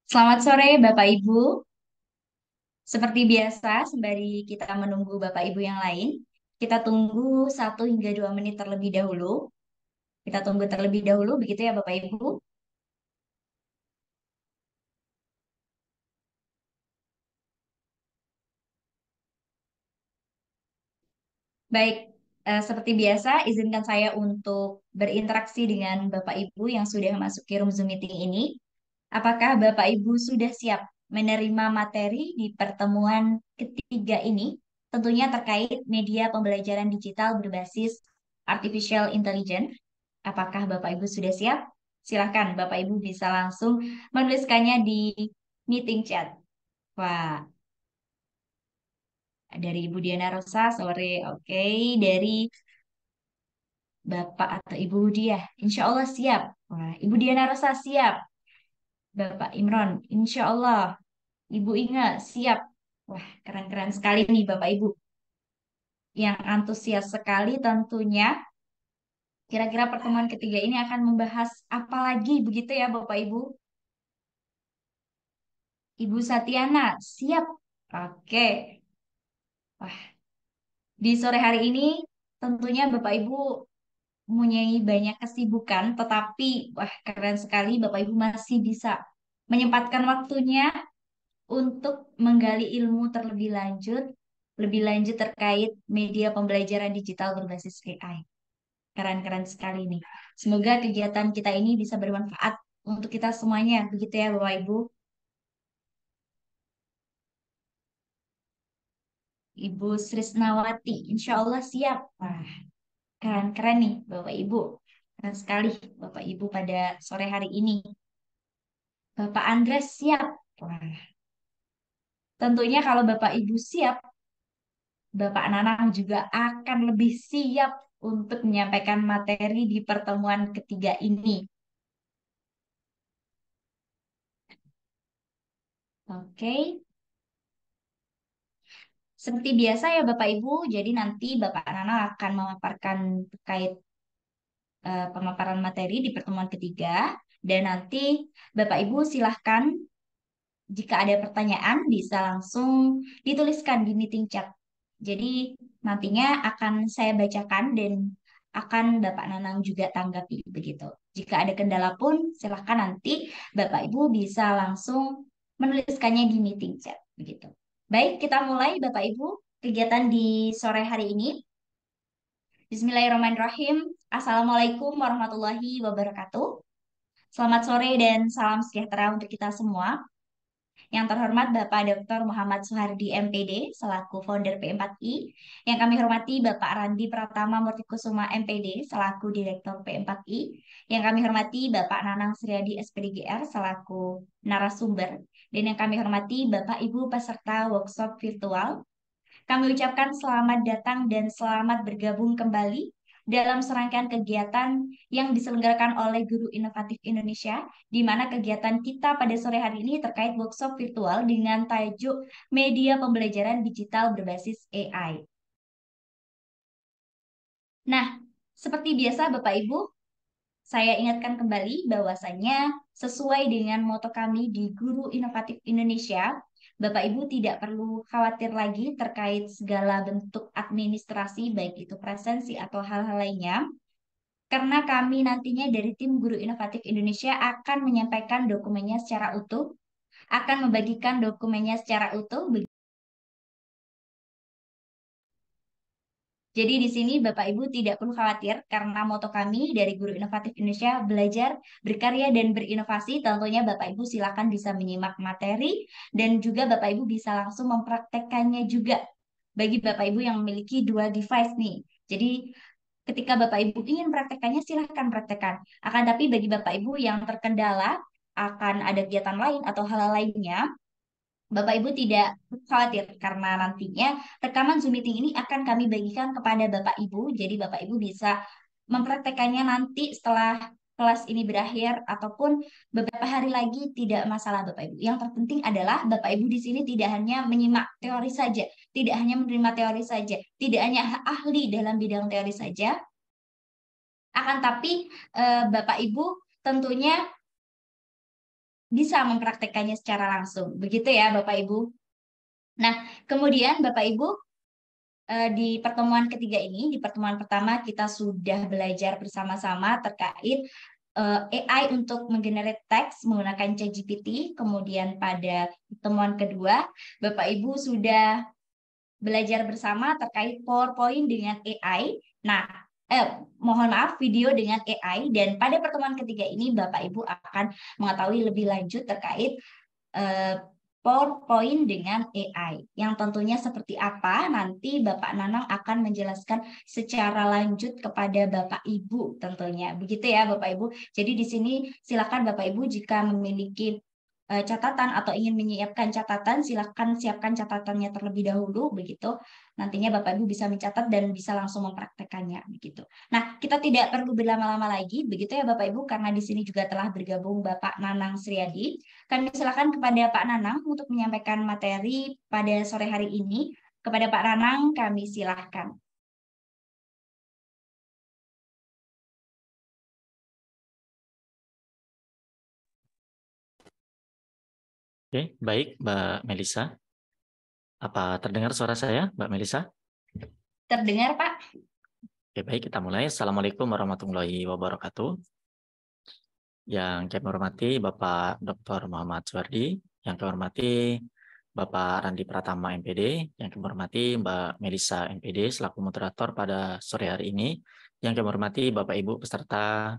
Selamat sore Bapak Ibu. Seperti biasa, sembari kita menunggu Bapak Ibu yang lain, kita tunggu 1 hingga 2 menit terlebih dahulu. Kita tunggu terlebih dahulu, begitu ya Bapak Ibu. Baik, seperti biasa, izinkan saya untuk berinteraksi dengan Bapak Ibu yang sudah memasuki room Zoom meeting ini. Apakah Bapak Ibu sudah siap menerima materi di pertemuan ketiga ini? Tentunya terkait media pembelajaran digital berbasis artificial intelligence. Apakah Bapak Ibu sudah siap? Silahkan Bapak Ibu bisa langsung menuliskannya di meeting chat. Wah, dari Ibu Diana Rosa, sore. Oke, dari Bapak atau Ibu Diah, insya Allah siap. Wah, Ibu Diana Rosa siap. Bapak Imron, insya Allah. Ibu Inga siap. Wah, keren-keren sekali nih Bapak Ibu. Yang antusias sekali tentunya. Kira-kira pertemuan ketiga ini akan membahas apa lagi begitu ya Bapak Ibu? Ibu Satiana siap. Oke. Wah, di sore hari ini tentunya Bapak Ibu mempunyai banyak kesibukan, tetapi wah keren sekali Bapak Ibu masih bisa menyempatkan waktunya untuk menggali ilmu terlebih lanjut, lebih lanjut terkait media pembelajaran digital berbasis AI. Keren-keren sekali nih. Semoga kegiatan kita ini bisa bermanfaat untuk kita semuanya, begitu ya Bapak Ibu. Ibu Srisnawati, insya Allah siap. Wah, keren-keren nih Bapak Ibu. Keren sekali Bapak Ibu pada sore hari ini. Bapak Andres siap. Wah, tentunya kalau Bapak Ibu siap, Bapak Nanang juga akan lebih siap untuk menyampaikan materi di pertemuan ketiga ini. Oke, seperti biasa ya Bapak Ibu, jadi nanti Bapak Nanang akan memaparkan terkait pemaparan materi di pertemuan ketiga, dan nanti Bapak Ibu silahkan jika ada pertanyaan bisa langsung dituliskan di meeting chat. Jadi nantinya akan saya bacakan dan akan Bapak Nanang juga tanggapi begitu. Jika ada kendala pun silahkan nanti Bapak Ibu bisa langsung menuliskannya di meeting chat begitu. Baik, kita mulai Bapak Ibu kegiatan di sore hari ini. Bismillahirrahmanirrahim. Assalamualaikum warahmatullahi wabarakatuh. Selamat sore dan salam sejahtera untuk kita semua. Yang terhormat Bapak Dr. Muhammad Soehardi MPD selaku founder P4I. Yang kami hormati Bapak Randi Pratama Murtikusuma MPD selaku Direktur P4I. Yang kami hormati Bapak Nanang Sriadi SPDGR selaku narasumber. Dan yang kami hormati Bapak Ibu peserta workshop virtual. Kami ucapkan selamat datang dan selamat bergabung kembali dalam serangkaian kegiatan yang diselenggarakan oleh Guru Inovatif Indonesia, di mana kegiatan kita pada sore hari ini terkait workshop virtual dengan tajuk Media Pembelajaran Digital Berbasis AI. Nah, seperti biasa Bapak Ibu, saya ingatkan kembali bahwasannya sesuai dengan moto kami di Guru Inovatif Indonesia, Bapak Ibu tidak perlu khawatir lagi terkait segala bentuk administrasi, baik itu presensi atau hal-hal lainnya, karena kami nantinya dari tim Guru Inovatif Indonesia akan menyampaikan dokumennya secara utuh, akan membagikan dokumennya secara utuh. Jadi di sini Bapak Ibu tidak perlu khawatir karena moto kami dari Guru Inovatif Indonesia belajar, berkarya dan berinovasi. Tentunya Bapak Ibu silakan bisa menyimak materi dan juga Bapak Ibu bisa langsung mempraktekkannya juga bagi Bapak Ibu yang memiliki dua device nih. Jadi ketika Bapak Ibu ingin praktekannya silahkan praktekkan. Akan tapi bagi Bapak Ibu yang terkendala akan ada kegiatan lain atau hal lainnya, Bapak Ibu tidak khawatir karena nantinya rekaman Zoom meeting ini akan kami bagikan kepada Bapak Ibu. Jadi Bapak Ibu bisa mempraktekannya nanti setelah kelas ini berakhir ataupun beberapa hari lagi tidak masalah Bapak Ibu. Yang terpenting adalah Bapak Ibu di sini tidak hanya menyimak teori saja, tidak hanya menerima teori saja, tidak hanya ahli dalam bidang teori saja, akan tapi Bapak Ibu tentunya bisa mempraktekannya secara langsung. Begitu ya Bapak Ibu. Nah, kemudian Bapak Ibu, di pertemuan ketiga ini, di pertemuan pertama kita sudah belajar bersama-sama terkait AI untuk menggenerate teks menggunakan ChatGPT. Kemudian pada pertemuan kedua, Bapak Ibu sudah belajar bersama terkait PowerPoint dengan AI. Nah, mohon maaf, video dengan AI. Dan pada pertemuan ketiga ini, Bapak Ibu akan mengetahui lebih lanjut terkait eh, PowerPoint dengan AI. Yang tentunya seperti apa, nanti Bapak Nanang akan menjelaskan secara lanjut kepada Bapak Ibu tentunya. Begitu ya Bapak Ibu. Jadi di sini silakan Bapak Ibu jika memiliki catatan atau ingin menyiapkan catatan, silakan siapkan catatannya terlebih dahulu begitu. Nantinya Bapak Ibu bisa mencatat dan bisa langsung mempraktekannya begitu. Nah, kita tidak perlu berlama-lama lagi begitu ya Bapak Ibu karena di sini juga telah bergabung Bapak Nanang Sriadi. Kami silakan kepada Pak Nanang untuk menyampaikan materi pada sore hari ini. Kepada Pak Nanang kami silahkan. Oke, baik Mbak Melisa. Apa terdengar suara saya, Mbak Melisa? Terdengar Pak? Oke, baik kita mulai. Assalamualaikum warahmatullahi wabarakatuh. Yang kami hormati Bapak Dr. Muhammad Suwardi, yang kami hormati Bapak Randi Pratama MPD, yang kami hormati Mbak Melisa MPD selaku moderator pada sore hari ini, yang kami hormati Bapak Ibu peserta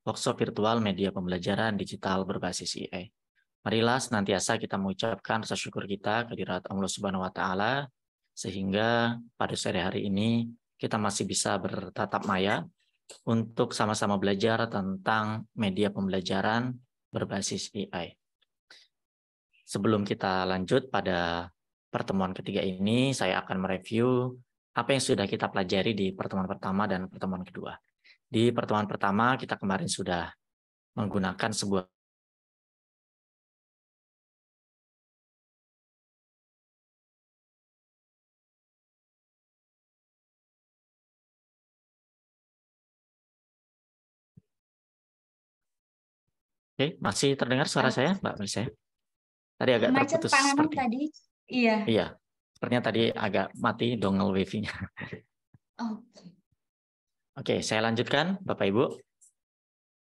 workshop virtual media pembelajaran digital berbasis AI. Marilah senantiasa kita mengucapkan rasa syukur kita kehadirat Allah Subhanahu wa taala sehingga pada sore hari ini kita masih bisa bertatap maya untuk sama-sama belajar tentang media pembelajaran berbasis AI. Sebelum kita lanjut pada pertemuan ketiga ini, saya akan mereview apa yang sudah kita pelajari di pertemuan pertama dan pertemuan kedua. Di pertemuan pertama kita kemarin sudah menggunakan sebuah Oke, masih terdengar suara Eh, saya, Mbak Melisa? Tadi agak Macet terputus Pak Nanang seperti. tadi. Iya. Iya, sepertinya tadi agak mati dongle wifi-nya. Oke. Oke, saya lanjutkan, Bapak Ibu.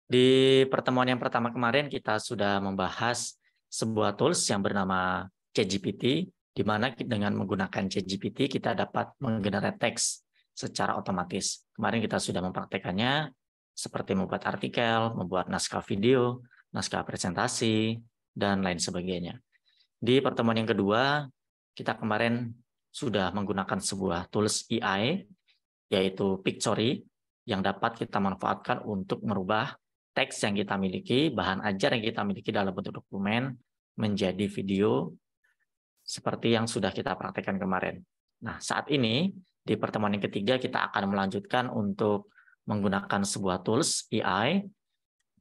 Di pertemuan yang pertama kemarin kita sudah membahas sebuah tools yang bernama ChatGPT, di mana dengan menggunakan ChatGPT kita dapat menggenerate teks secara otomatis. Kemarin kita sudah mempraktekannya seperti membuat artikel, membuat naskah video, naskah presentasi, dan lain sebagainya. Di pertemuan yang kedua, kita kemarin sudah menggunakan sebuah tools AI, yaitu Pictory, yang dapat kita manfaatkan untuk merubah teks yang kita miliki, bahan ajar yang kita miliki dalam bentuk dokumen, menjadi video seperti yang sudah kita praktekkan kemarin. Nah, saat ini, di pertemuan yang ketiga, kita akan melanjutkan untuk menggunakan sebuah tools AI,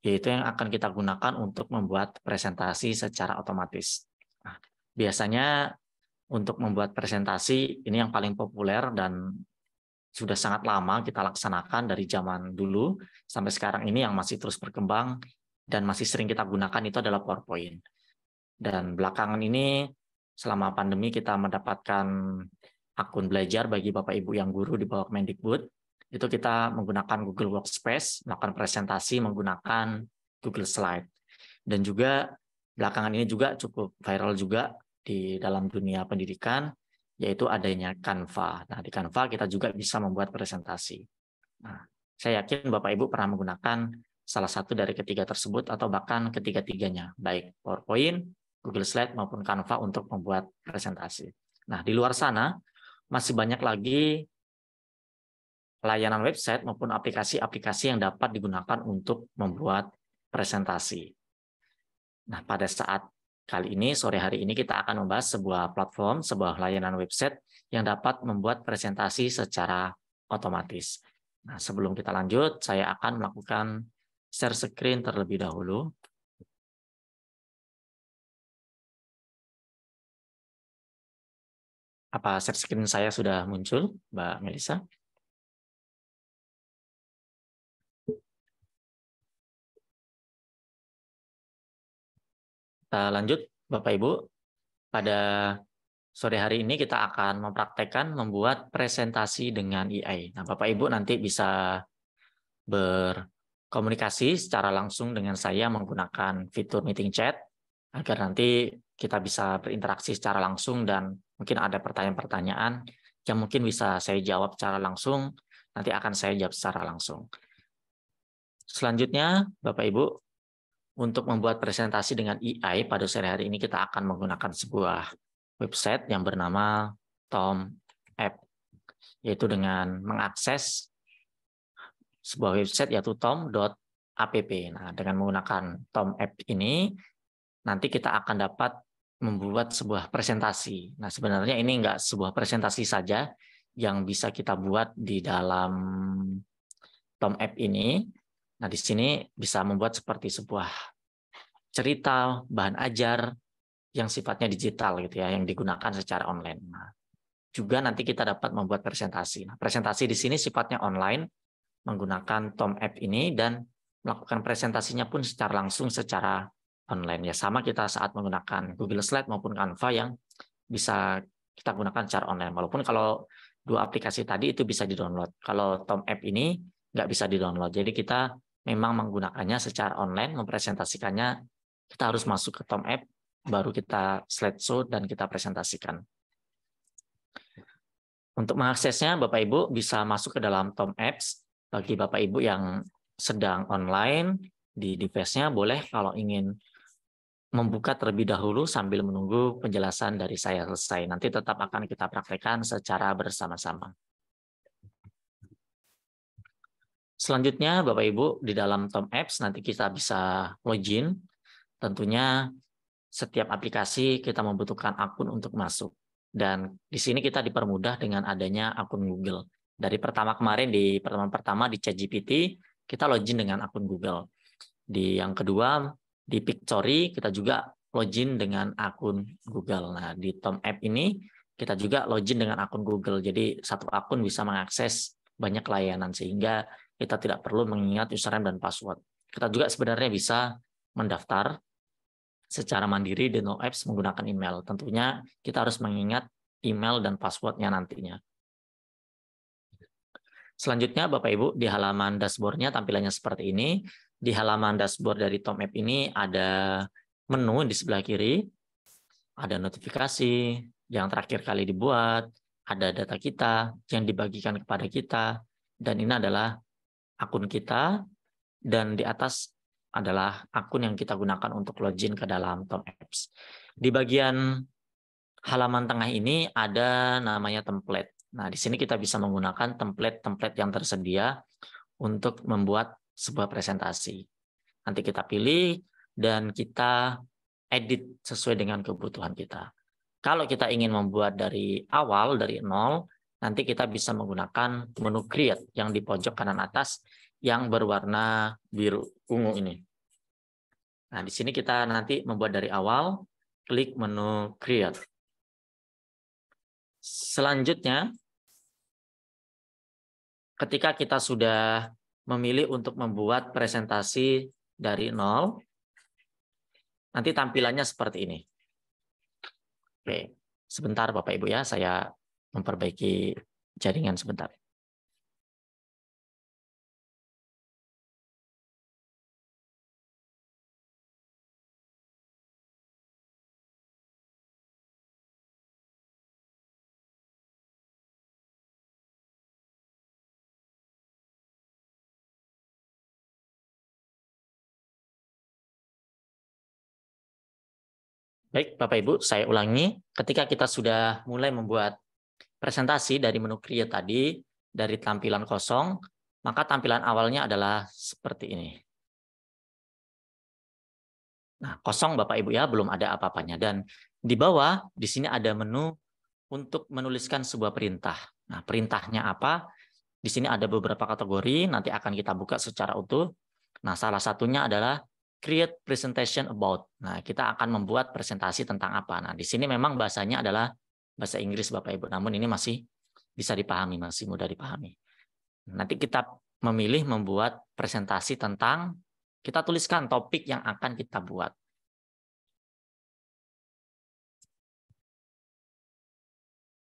yaitu yang akan kita gunakan untuk membuat presentasi secara otomatis. Nah, biasanya untuk membuat presentasi ini yang paling populer dan sudah sangat lama kita laksanakan dari zaman dulu sampai sekarang ini yang masih terus berkembang dan masih sering kita gunakan itu adalah PowerPoint. Dan belakangan ini selama pandemi kita mendapatkan akun belajar bagi Bapak Ibu yang guru di bawah Kemendikbud. Itu kita menggunakan Google Workspace, melakukan presentasi menggunakan Google Slide. Dan juga belakangan ini juga cukup viral juga di dalam dunia pendidikan, yaitu adanya Canva. Nah, di Canva kita juga bisa membuat presentasi. Nah, saya yakin Bapak Ibu pernah menggunakan salah satu dari ketiga tersebut atau bahkan ketiga-tiganya, baik PowerPoint, Google Slide maupun Canva untuk membuat presentasi. Nah, di luar sana masih banyak lagi layanan website maupun aplikasi-aplikasi yang dapat digunakan untuk membuat presentasi. Nah, pada saat kali ini, sore hari ini kita akan membahas sebuah platform, sebuah layanan website yang dapat membuat presentasi secara otomatis. Nah, sebelum kita lanjut, saya akan melakukan share screen terlebih dahulu. Apa share screen saya sudah muncul, Mbak Melisa? Kita lanjut, Bapak Ibu. Pada sore hari ini kita akan mempraktekkan membuat presentasi dengan AI. Nah, Bapak Ibu nanti bisa berkomunikasi secara langsung dengan saya menggunakan fitur meeting chat, agar nanti kita bisa berinteraksi secara langsung dan mungkin ada pertanyaan-pertanyaan yang mungkin bisa saya jawab secara langsung, nanti akan saya jawab secara langsung. Selanjutnya, Bapak Ibu, untuk membuat presentasi dengan AI pada sore hari ini kita akan menggunakan sebuah website yang bernama Tom App, yaitu dengan mengakses sebuah website yaitu tom.app. Nah, dengan menggunakan Tom App ini, nanti kita akan dapat membuat sebuah presentasi. Nah, sebenarnya ini enggak sebuah presentasi saja yang bisa kita buat di dalam Tom App ini. Nah, di sini bisa membuat seperti sebuah cerita, bahan ajar yang sifatnya digital gitu ya, yang digunakan secara online. Nah, juga nanti kita dapat membuat presentasi. Nah, presentasi di sini sifatnya online menggunakan Tom App ini dan melakukan presentasinya pun secara langsung secara online ya, sama kita saat menggunakan Google Slide maupun Canva yang bisa kita gunakan secara online. Walaupun kalau dua aplikasi tadi itu bisa di-download. Kalau Tom App ini nggak bisa di-download. Jadi kita memang menggunakannya secara online, mempresentasikannya kita harus masuk ke Tom App, baru kita slideshow dan kita presentasikan. Untuk mengaksesnya, Bapak Ibu bisa masuk ke dalam Tom Apps. Bagi Bapak Ibu yang sedang online di device-nya, boleh kalau ingin membuka terlebih dahulu sambil menunggu penjelasan dari saya selesai. Nanti tetap akan kita praktekkan secara bersama-sama. Selanjutnya, Bapak Ibu, di dalam Tom Apps nanti kita bisa login. Tentunya setiap aplikasi kita membutuhkan akun untuk masuk. Dan di sini kita dipermudah dengan adanya akun Google. Dari pertama kemarin di pertemuan pertama di ChatGPT, kita login dengan akun Google. Di yang kedua, di Pictory, kita juga login dengan akun Google. Nah, di Tom App ini, kita juga login dengan akun Google. Jadi, satu akun bisa mengakses banyak layanan, sehingga kita tidak perlu mengingat username dan password. Kita juga sebenarnya bisa mendaftar secara mandiri di No Apps menggunakan email. Tentunya kita harus mengingat email dan passwordnya nantinya. Selanjutnya Bapak Ibu, di halaman dashboard-nya tampilannya seperti ini. Di halaman dashboard dari Tom App ini ada menu di sebelah kiri, ada notifikasi yang terakhir kali dibuat, ada data kita yang dibagikan kepada kita, dan ini adalah akun kita, dan di atas adalah akun yang kita gunakan untuk login ke dalam Tom Apps. Di bagian halaman tengah ini ada namanya template. Nah, di sini kita bisa menggunakan template-template yang tersedia untuk membuat sebuah presentasi. Nanti kita pilih dan kita edit sesuai dengan kebutuhan kita. Kalau kita ingin membuat dari awal, dari nol, nanti kita bisa menggunakan menu Create yang di pojok kanan atas yang berwarna biru ungu ini. Nah, di sini kita nanti membuat dari awal, klik menu Create. Selanjutnya, ketika kita sudah memilih untuk membuat presentasi dari nol, nanti tampilannya seperti ini. Oke, sebentar Bapak Ibu ya, saya memperbaiki jaringan sebentar. Baik, Bapak Ibu, saya ulangi. Ketika kita sudah mulai membuat presentasi dari menu Create tadi, dari tampilan kosong, maka tampilan awalnya adalah seperti ini. Nah, kosong Bapak Ibu ya, belum ada apa-apanya. Dan di bawah, di sini ada menu untuk menuliskan sebuah perintah. Nah, perintahnya apa? Di sini ada beberapa kategori, nanti akan kita buka secara utuh. Nah, salah satunya adalah create presentation about. Nah, kita akan membuat presentasi tentang apa. Nah, di sini memang bahasanya adalah bahasa Inggris Bapak Ibu, namun ini masih bisa dipahami, masih mudah dipahami. Nanti kita memilih membuat presentasi tentang, kita tuliskan topik yang akan kita buat.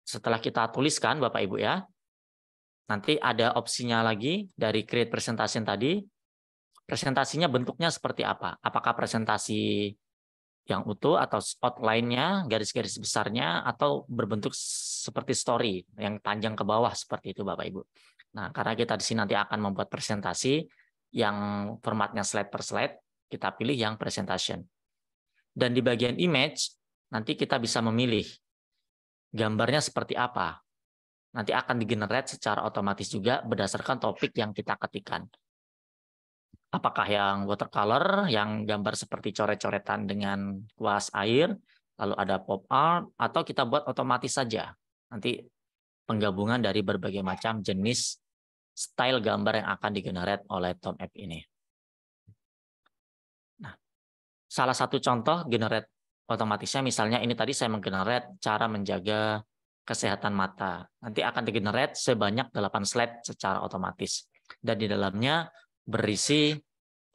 setelah kita tuliskan Bapak Ibu ya, nanti ada opsinya lagi dari create presentation tadi. Presentasinya bentuknya seperti apa? Apakah presentasi yang utuh atau outline-nya, garis-garis besarnya, atau berbentuk seperti story yang panjang ke bawah seperti itu Bapak Ibu. Nah, karena kita di sini nanti akan membuat presentasi yang formatnya slide per slide, kita pilih yang presentation. Dan di bagian image, nanti kita bisa memilih gambarnya seperti apa. Nanti akan di-generate secara otomatis juga berdasarkan topik yang kita ketikkan. Apakah yang watercolor, yang gambar seperti coret-coretan dengan kuas air, lalu ada pop art, atau kita buat otomatis saja. Nanti penggabungan dari berbagai macam jenis style gambar yang akan di-generate oleh TomApp ini. Nah, salah satu contoh generate otomatisnya, misalnya ini tadi saya menggenerate cara menjaga kesehatan mata. Nanti akan di-generate sebanyak 8 slide secara otomatis. Dan di dalamnya berisi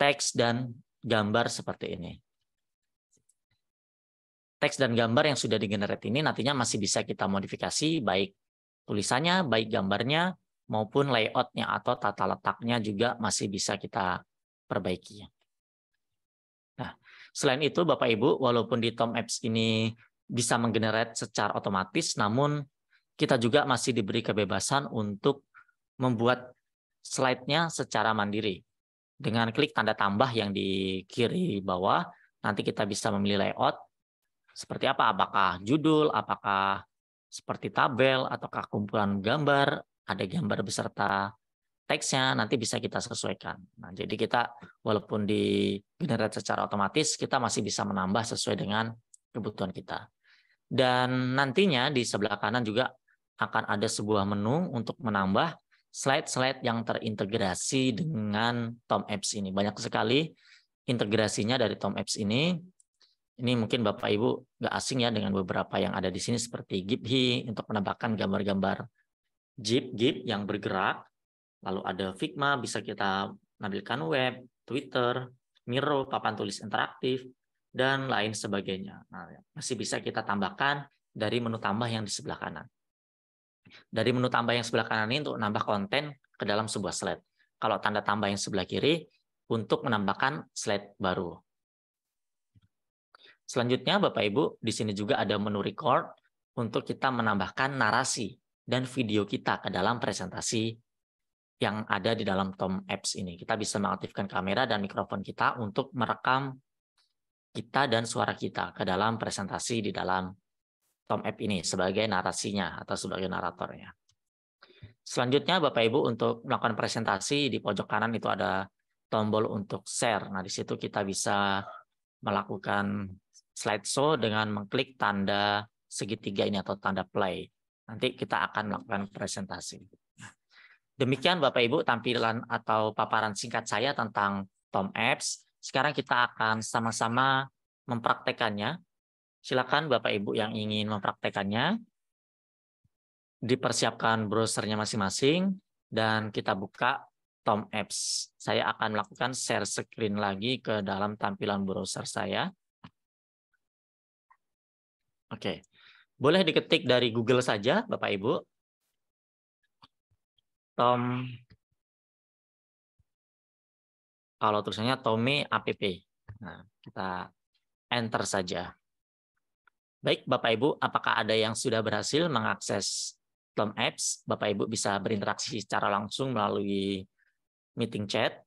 teks dan gambar seperti ini. Teks dan gambar yang sudah di-generate ini nantinya masih bisa kita modifikasi, baik tulisannya, baik gambarnya, maupun layout-nya atau tata letaknya juga masih bisa kita perbaiki. Nah, selain itu Bapak Ibu, walaupun di TomApps ini bisa menggenerate secara otomatis, namun kita juga masih diberi kebebasan untuk membuat slide-nya secara mandiri. Dengan klik tanda tambah yang di kiri bawah, nanti kita bisa memilih layout seperti apa, apakah judul, apakah seperti tabel, ataukah kumpulan gambar, ada gambar beserta teksnya, nanti bisa kita sesuaikan. Nah, jadi kita walaupun di generate secara otomatis, kita masih bisa menambah sesuai dengan kebutuhan kita. Dan nantinya di sebelah kanan juga akan ada sebuah menu untuk menambah slide-slide yang terintegrasi dengan TomApps ini. Banyak sekali integrasinya dari TomApps ini. Ini mungkin Bapak Ibu nggak asing ya dengan beberapa yang ada di sini seperti Giphy untuk menambahkan gambar-gambar GIF yang bergerak. Lalu ada Figma, bisa kita menampilkan web, Twitter, Miro, papan tulis interaktif, dan lain sebagainya. Nah, masih bisa kita tambahkan dari menu tambah yang di sebelah kanan. Dari menu tambah yang sebelah kanan ini untuk menambah konten ke dalam sebuah slide. Kalau tanda tambah yang sebelah kiri untuk menambahkan slide baru. Selanjutnya Bapak Ibu, di sini juga ada menu record untuk kita menambahkan narasi dan video kita ke dalam presentasi yang ada di dalam TomApps ini. Kita bisa mengaktifkan kamera dan mikrofon kita untuk merekam kita dan suara kita ke dalam presentasi di dalam TomApp ini sebagai narasinya atau sebagai naratornya. Selanjutnya Bapak Ibu untuk melakukan presentasi di pojok kanan itu ada tombol untuk share. Nah, di situ kita bisa melakukan slideshow dengan mengklik tanda segitiga ini atau tanda play. Nanti kita akan melakukan presentasi. Demikian Bapak Ibu tampilan atau paparan singkat saya tentang TomApps. Sekarang kita akan sama-sama mempraktekannya. Silakan Bapak Ibu yang ingin mempraktekannya, dipersiapkan browsernya masing-masing, dan kita buka TomApps. Saya akan melakukan share screen lagi ke dalam tampilan browser saya. Oke, boleh diketik dari Google saja Bapak Ibu. Kalau tulisannya Tome app. Nah, kita enter saja. Baik, Bapak Ibu, apakah ada yang sudah berhasil mengakses TomApps? Bapak Ibu bisa berinteraksi secara langsung melalui meeting chat.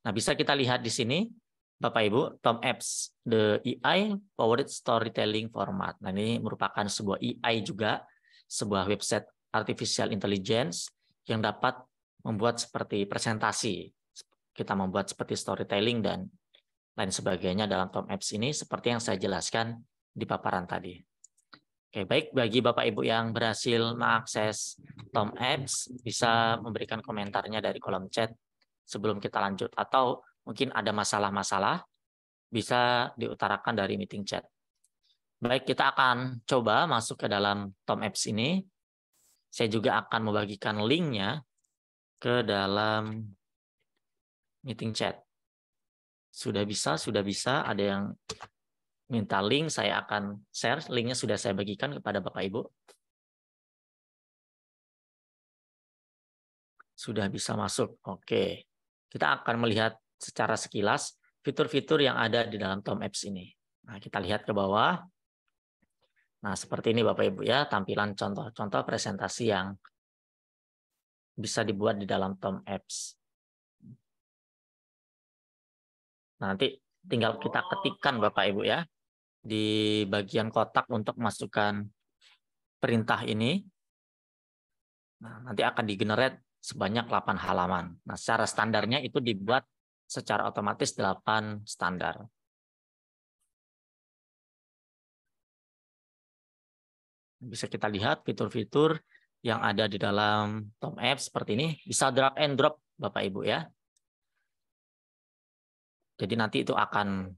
Nah, bisa kita lihat di sini, Bapak Ibu, TomApps, the AI Powered Storytelling Format. Nah, ini merupakan sebuah AI juga, sebuah website artificial intelligence yang dapat membuat seperti presentasi. Kita membuat seperti storytelling dan lain sebagainya dalam TomApps ini seperti yang saya jelaskan di paparan tadi. Oke, baik, bagi Bapak Ibu yang berhasil mengakses TomApps bisa memberikan komentarnya dari kolom chat sebelum kita lanjut, atau mungkin ada masalah-masalah bisa diutarakan dari meeting chat. Baik, kita akan coba masuk ke dalam TomApps ini. Saya juga akan membagikan linknya ke dalam meeting chat. Sudah bisa. Ada yang minta link, saya akan share. Linknya sudah saya bagikan kepada Bapak Ibu. Sudah bisa masuk. Oke. Kita akan melihat secara sekilas fitur-fitur yang ada di dalam Tom Apps ini. Nah, kita lihat ke bawah. Nah, seperti ini Bapak Ibu ya, tampilan contoh-contoh presentasi yang bisa dibuat di dalam Tom Apps. Nanti tinggal kita ketikkan Bapak Ibu ya, di bagian kotak untuk masukkan perintah ini. Nah, nanti akan di-generate sebanyak 8 halaman. Nah, secara standarnya itu dibuat secara otomatis 8 standar. Bisa kita lihat fitur-fitur yang ada di dalam Tom Apps seperti ini. Bisa drag and drop Bapak Ibu ya. Jadi nanti itu akan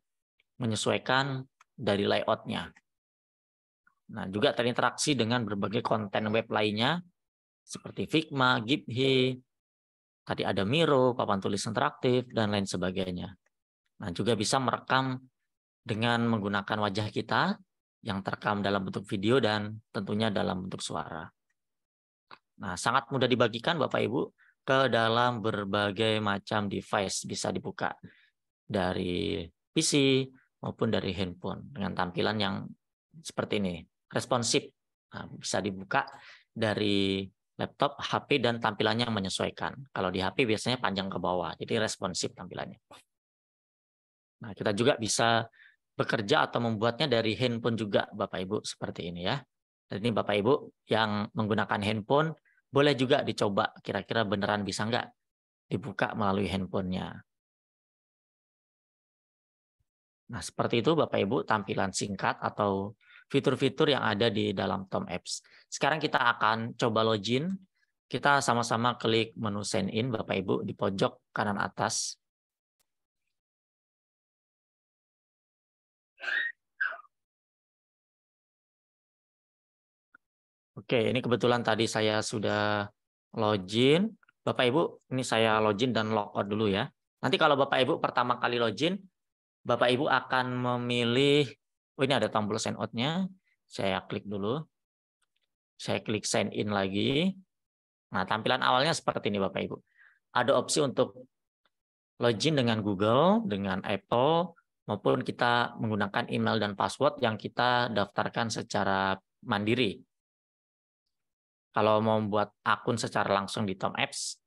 menyesuaikan dari layout-nya. Nah, juga terinteraksi dengan berbagai konten web lainnya seperti Figma, GitHub, tadi ada Miro, papan tulis interaktif, dan lain sebagainya. Nah, juga bisa merekam dengan menggunakan wajah kita yang terekam dalam bentuk video dan tentunya dalam bentuk suara. Nah, sangat mudah dibagikan Bapak Ibu ke dalam berbagai macam device, bisa dibuka dari PC maupun dari handphone dengan tampilan yang seperti ini, responsif. Nah, bisa dibuka dari laptop, HP, dan tampilannya menyesuaikan. Kalau di HP biasanya panjang ke bawah, jadi responsif tampilannya. Nah, kita juga bisa bekerja atau membuatnya dari handphone juga, Bapak Ibu, seperti ini ya. Dan ini Bapak Ibu yang menggunakan handphone, boleh juga dicoba, kira-kira beneran bisa nggak dibuka melalui handphonenya. Nah, seperti itu Bapak Ibu tampilan singkat atau fitur-fitur yang ada di dalam Tom Apps. Sekarang kita akan coba login. Kita sama-sama klik menu sign in Bapak Ibu di pojok kanan atas. Oke, ini kebetulan tadi saya sudah login. Bapak Ibu, ini saya login dan logout dulu ya. Nanti kalau Bapak Ibu pertama kali login, Bapak Ibu akan memilih, oh ini ada tombol sign out-nya. Saya klik dulu. Saya klik sign in lagi. Nah, tampilan awalnya seperti ini Bapak Ibu. Ada opsi untuk login dengan Google, dengan Apple, maupun kita menggunakan email dan password yang kita daftarkan secara mandiri. Kalau mau membuat akun secara langsung di Tom Apps,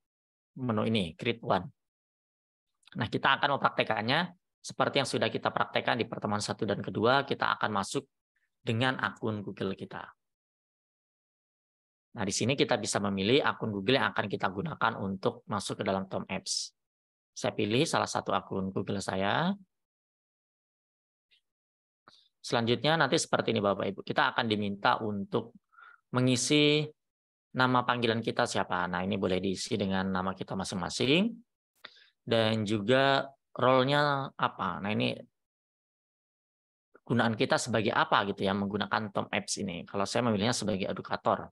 menu ini, create one. Nah, kita akan mempraktekannya seperti yang sudah kita praktekkan di pertemuan 1 dan kedua, kita akan masuk dengan akun Google kita. Nah, di sini kita bisa memilih akun Google yang akan kita gunakan untuk masuk ke dalam Tom Apps. Saya pilih salah satu akun Google saya. Selanjutnya nanti seperti ini Bapak Ibu. Kita akan diminta untuk mengisi nama panggilan kita siapa. Nah, ini boleh diisi dengan nama kita masing-masing. Dan juga role-nya apa. Nah, ini gunaan kita sebagai apa gitu ya menggunakan Tom Apps ini. Kalau saya memilihnya sebagai edukator.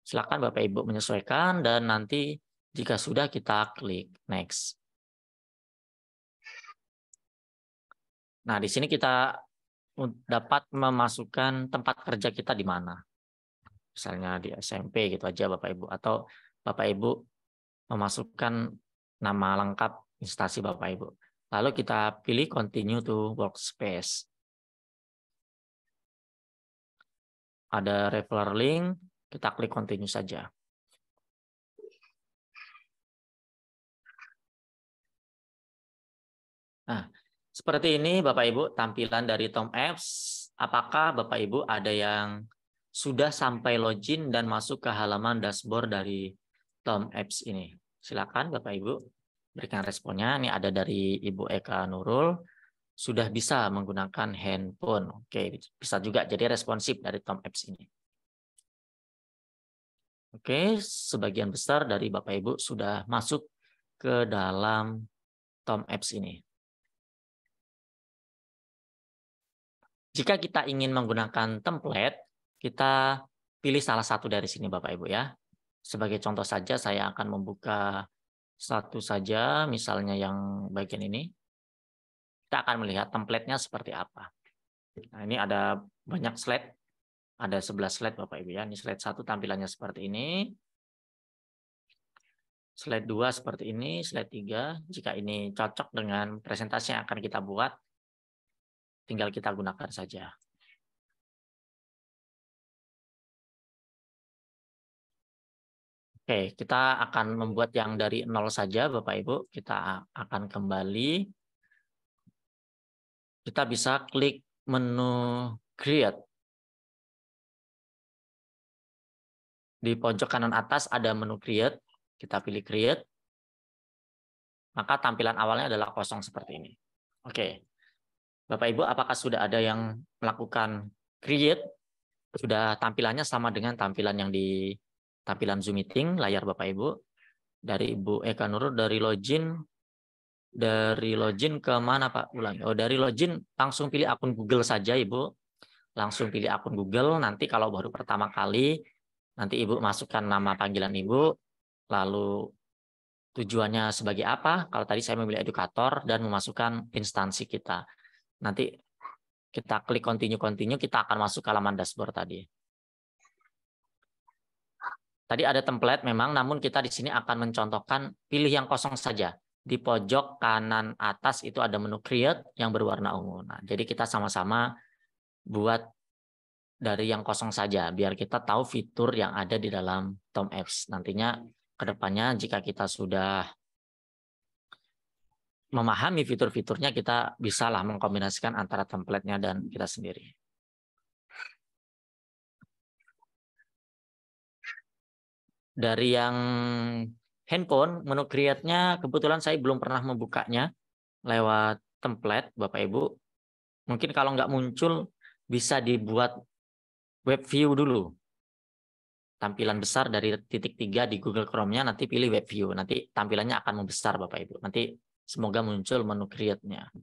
Silakan Bapak Ibu menyesuaikan dan nanti jika sudah kita klik next. Nah, di sini kita dapat memasukkan tempat kerja kita di mana. Misalnya di SMP gitu aja Bapak Ibu. Atau Bapak Ibu memasukkan nama lengkap instansi Bapak Ibu. Lalu kita pilih continue to workspace. Ada referral link, kita klik continue saja. Nah, seperti ini Bapak Ibu tampilan dari Tom Apps. Apakah Bapak Ibu ada yang sudah sampai login dan masuk ke halaman dashboard dari Tom Apps ini? Silakan Bapak Ibu berikan responnya. Ini ada dari Ibu Eka Nurul. Sudah bisa menggunakan handphone. Oke, bisa juga jadi responsif dari Tom Apps ini. Oke, sebagian besar dari Bapak Ibu sudah masuk ke dalam Tom Apps ini. Jika kita ingin menggunakan template, kita pilih salah satu dari sini Bapak Ibu ya. Sebagai contoh saja saya akan membuka satu saja, misalnya yang bagian ini. Kita akan melihat template-nya seperti apa. Nah, ini ada banyak slide. Ada 11 slide Bapak Ibu ya. Ini slide 1 tampilannya seperti ini. Slide 2 seperti ini, slide 3. Jika ini cocok dengan presentasi yang akan kita buat, tinggal kita gunakan saja. Oke, kita akan membuat yang dari 0 saja, Bapak Ibu. Kita akan kembali. Kita bisa klik menu Create. Di pojok kanan atas ada menu Create. Kita pilih Create. Maka tampilan awalnya adalah kosong seperti ini. Oke. Bapak Ibu, apakah sudah ada yang melakukan Create? Sudah tampilannya sama dengan tampilan yang di tampilan Zoom Meeting, layar Bapak Ibu. Dari Ibu Eka Nurul, dari login ke mana Pak? Ulangi. Oh, dari login langsung pilih akun Google saja Ibu. Langsung pilih akun Google. Nanti kalau baru pertama kali, nanti Ibu masukkan nama panggilan Ibu, lalu tujuannya sebagai apa. Kalau tadi saya memilih edukator dan memasukkan instansi kita. Nanti kita klik continue, kita akan masuk ke halaman dashboard tadi. Tadi ada template memang, namun kita di sini akan mencontohkan pilih yang kosong saja. Di pojok kanan atas itu ada menu Create yang berwarna ungu. Nah, jadi kita sama-sama buat dari yang kosong saja, biar kita tahu fitur yang ada di dalam Tom Apps. Nantinya ke depannya jika kita sudah memahami fitur-fiturnya, kita bisalah mengkombinasikan antara template-nya dan kita sendiri. Dari yang handphone, menu create-nya kebetulan saya belum pernah membukanya lewat template, Bapak Ibu. Mungkin kalau nggak muncul, bisa dibuat web view dulu. Tampilan besar dari titik 3 di Google Chrome-nya, nanti pilih web view. Nanti tampilannya akan membesar, Bapak Ibu. Nanti semoga muncul menu create-nya.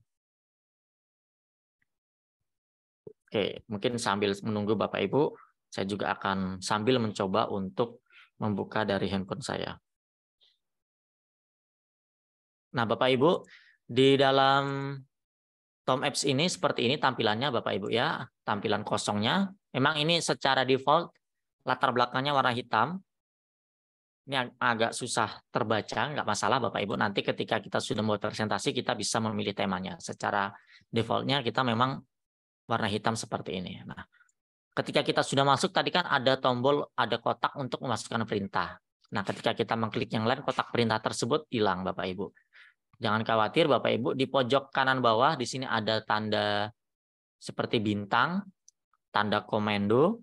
Oke, mungkin sambil menunggu Bapak Ibu, saya juga akan sambil mencoba untuk membuka dari handphone saya. Nah, Bapak Ibu, di dalam Tom Apps ini seperti ini tampilannya Bapak Ibu ya, tampilan kosongnya. Memang ini secara default latar belakangnya warna hitam. Ini agak susah terbaca, nggak masalah Bapak Ibu. Nanti ketika kita sudah membuat presentasi, kita bisa memilih temanya. Secara defaultnya kita memang warna hitam seperti ini. Nah, ketika kita sudah masuk tadi kan ada tombol, ada kotak untuk memasukkan perintah. Nah, ketika kita mengklik yang lain, kotak perintah tersebut hilang, Bapak Ibu. Jangan khawatir, Bapak Ibu. Di pojok kanan bawah di sini ada tanda seperti bintang, tanda komando,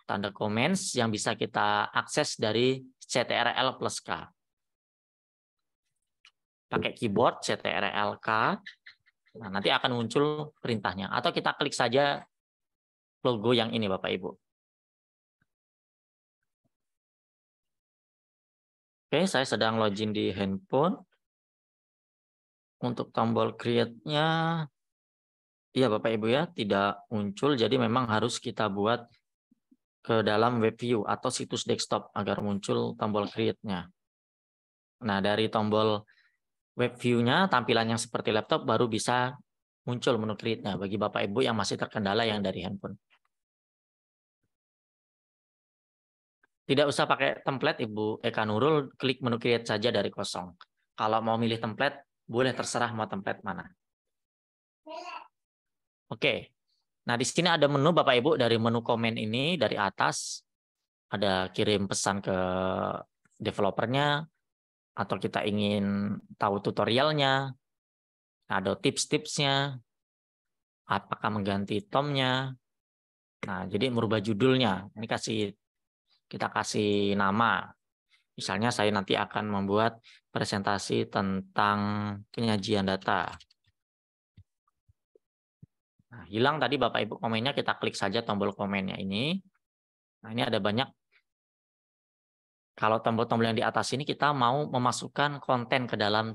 tanda comments yang bisa kita akses dari CTRL+K. Pakai keyboard CTRL+K. Nah, nanti akan muncul perintahnya. Atau kita klik saja logo yang ini, Bapak Ibu. Oke, saya sedang login di handphone. Untuk tombol create-nya, ya Bapak Ibu ya, tidak muncul. Jadi memang harus kita buat ke dalam web view atau situs desktop agar muncul tombol create-nya. Nah, dari tombol web view-nya, tampilan yang seperti laptop baru bisa muncul menu create-nya bagi Bapak Ibu yang masih terkendala yang dari handphone. Tidak usah pakai template, Ibu Eka Nurul, klik menu create saja dari kosong. Kalau mau milih template, boleh terserah mau template mana. Oke. Nah, di sini ada menu Bapak Ibu dari menu komen ini dari atas. Ada kirim pesan ke developernya, atau kita ingin tahu tutorialnya, ada tips-tipsnya, apakah mengganti tomnya. Nah, jadi merubah judulnya. Ini kita kasih nama. Misalnya saya nanti akan membuat presentasi tentang penyajian data. Nah, hilang tadi Bapak Ibu komennya, kita klik saja tombol komennya ini. Nah, ini ada banyak. Kalau tombol-tombol yang di atas ini kita mau memasukkan konten ke dalam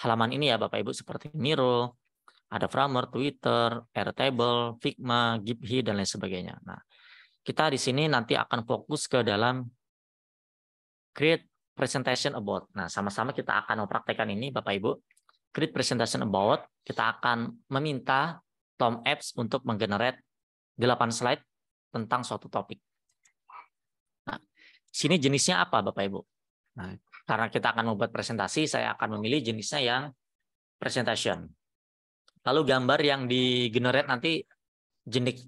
halaman ini ya Bapak Ibu, seperti Miro, ada Framer, Twitter, Airtable, Figma, GitHub, dan lain sebagainya. Nah, kita di sini nanti akan fokus ke dalam create presentation about. Nah, sama-sama kita akan mempraktekkan ini Bapak Ibu. Create presentation about, kita akan meminta Tom Apps untuk menggenerate 8 slide tentang suatu topik. Nah, sini jenisnya apa Bapak Ibu? Nah, Karena kita akan membuat presentasi, saya akan memilih jenisnya yang presentation. Lalu gambar yang di-generate nanti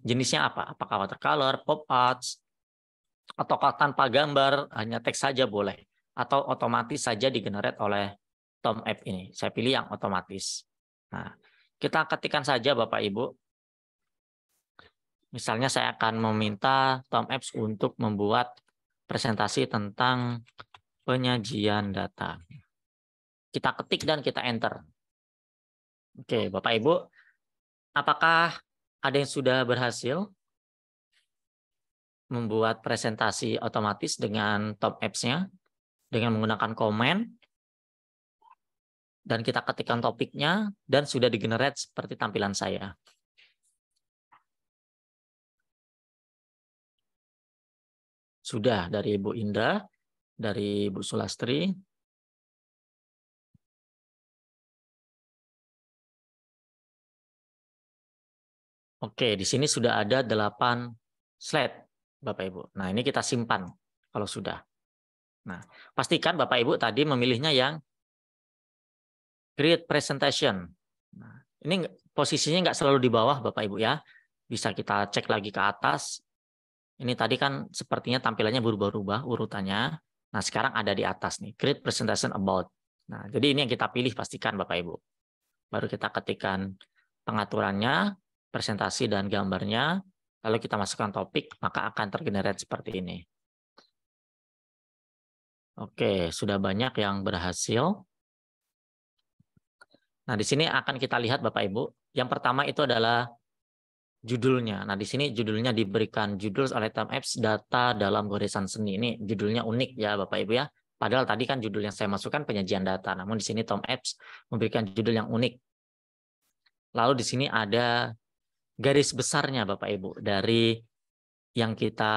jenisnya apa? Apakah watercolor, pop arts, atau tanpa gambar, hanya teks saja boleh. Atau otomatis saja di-generate oleh TomApp ini. Saya pilih yang otomatis. Nah, kita ketikkan saja Bapak Ibu. Misalnya saya akan meminta TomApp untuk membuat presentasi tentang penyajian data. Kita ketik dan kita enter. Oke, Bapak Ibu, apakah ada yang sudah berhasil membuat presentasi otomatis dengan TomApp-nya dengan menggunakan komen, dan kita ketikkan topiknya dan sudah di-generate seperti tampilan saya. Sudah dari Ibu Indra, dari Ibu Sulastri. Oke, di sini sudah ada 8 slide, Bapak Ibu. Nah, ini kita simpan kalau sudah. Nah, pastikan Bapak Ibu tadi memilihnya yang create presentation. Nah, ini posisinya nggak selalu di bawah, Bapak Ibu ya. Bisa kita cek lagi ke atas. Ini tadi kan sepertinya tampilannya berubah-ubah urutannya. Nah, sekarang ada di atas nih, create presentation about. Nah, jadi ini yang kita pilih, pastikan Bapak Ibu. Baru kita ketikkan pengaturannya, presentasi dan gambarnya, lalu kita masukkan topik, maka akan tergenerate seperti ini. Oke, sudah banyak yang berhasil. Nah, di sini akan kita lihat Bapak Ibu. Yang pertama itu adalah judulnya. Nah, di sini judulnya diberikan judul oleh TomApp data dalam goresan seni. Ini judulnya unik ya Bapak Ibu ya. Padahal tadi kan judul yang saya masukkan penyajian data. Namun di sini TomApp memberikan judul yang unik. Lalu di sini ada garis besarnya Bapak Ibu dari yang kita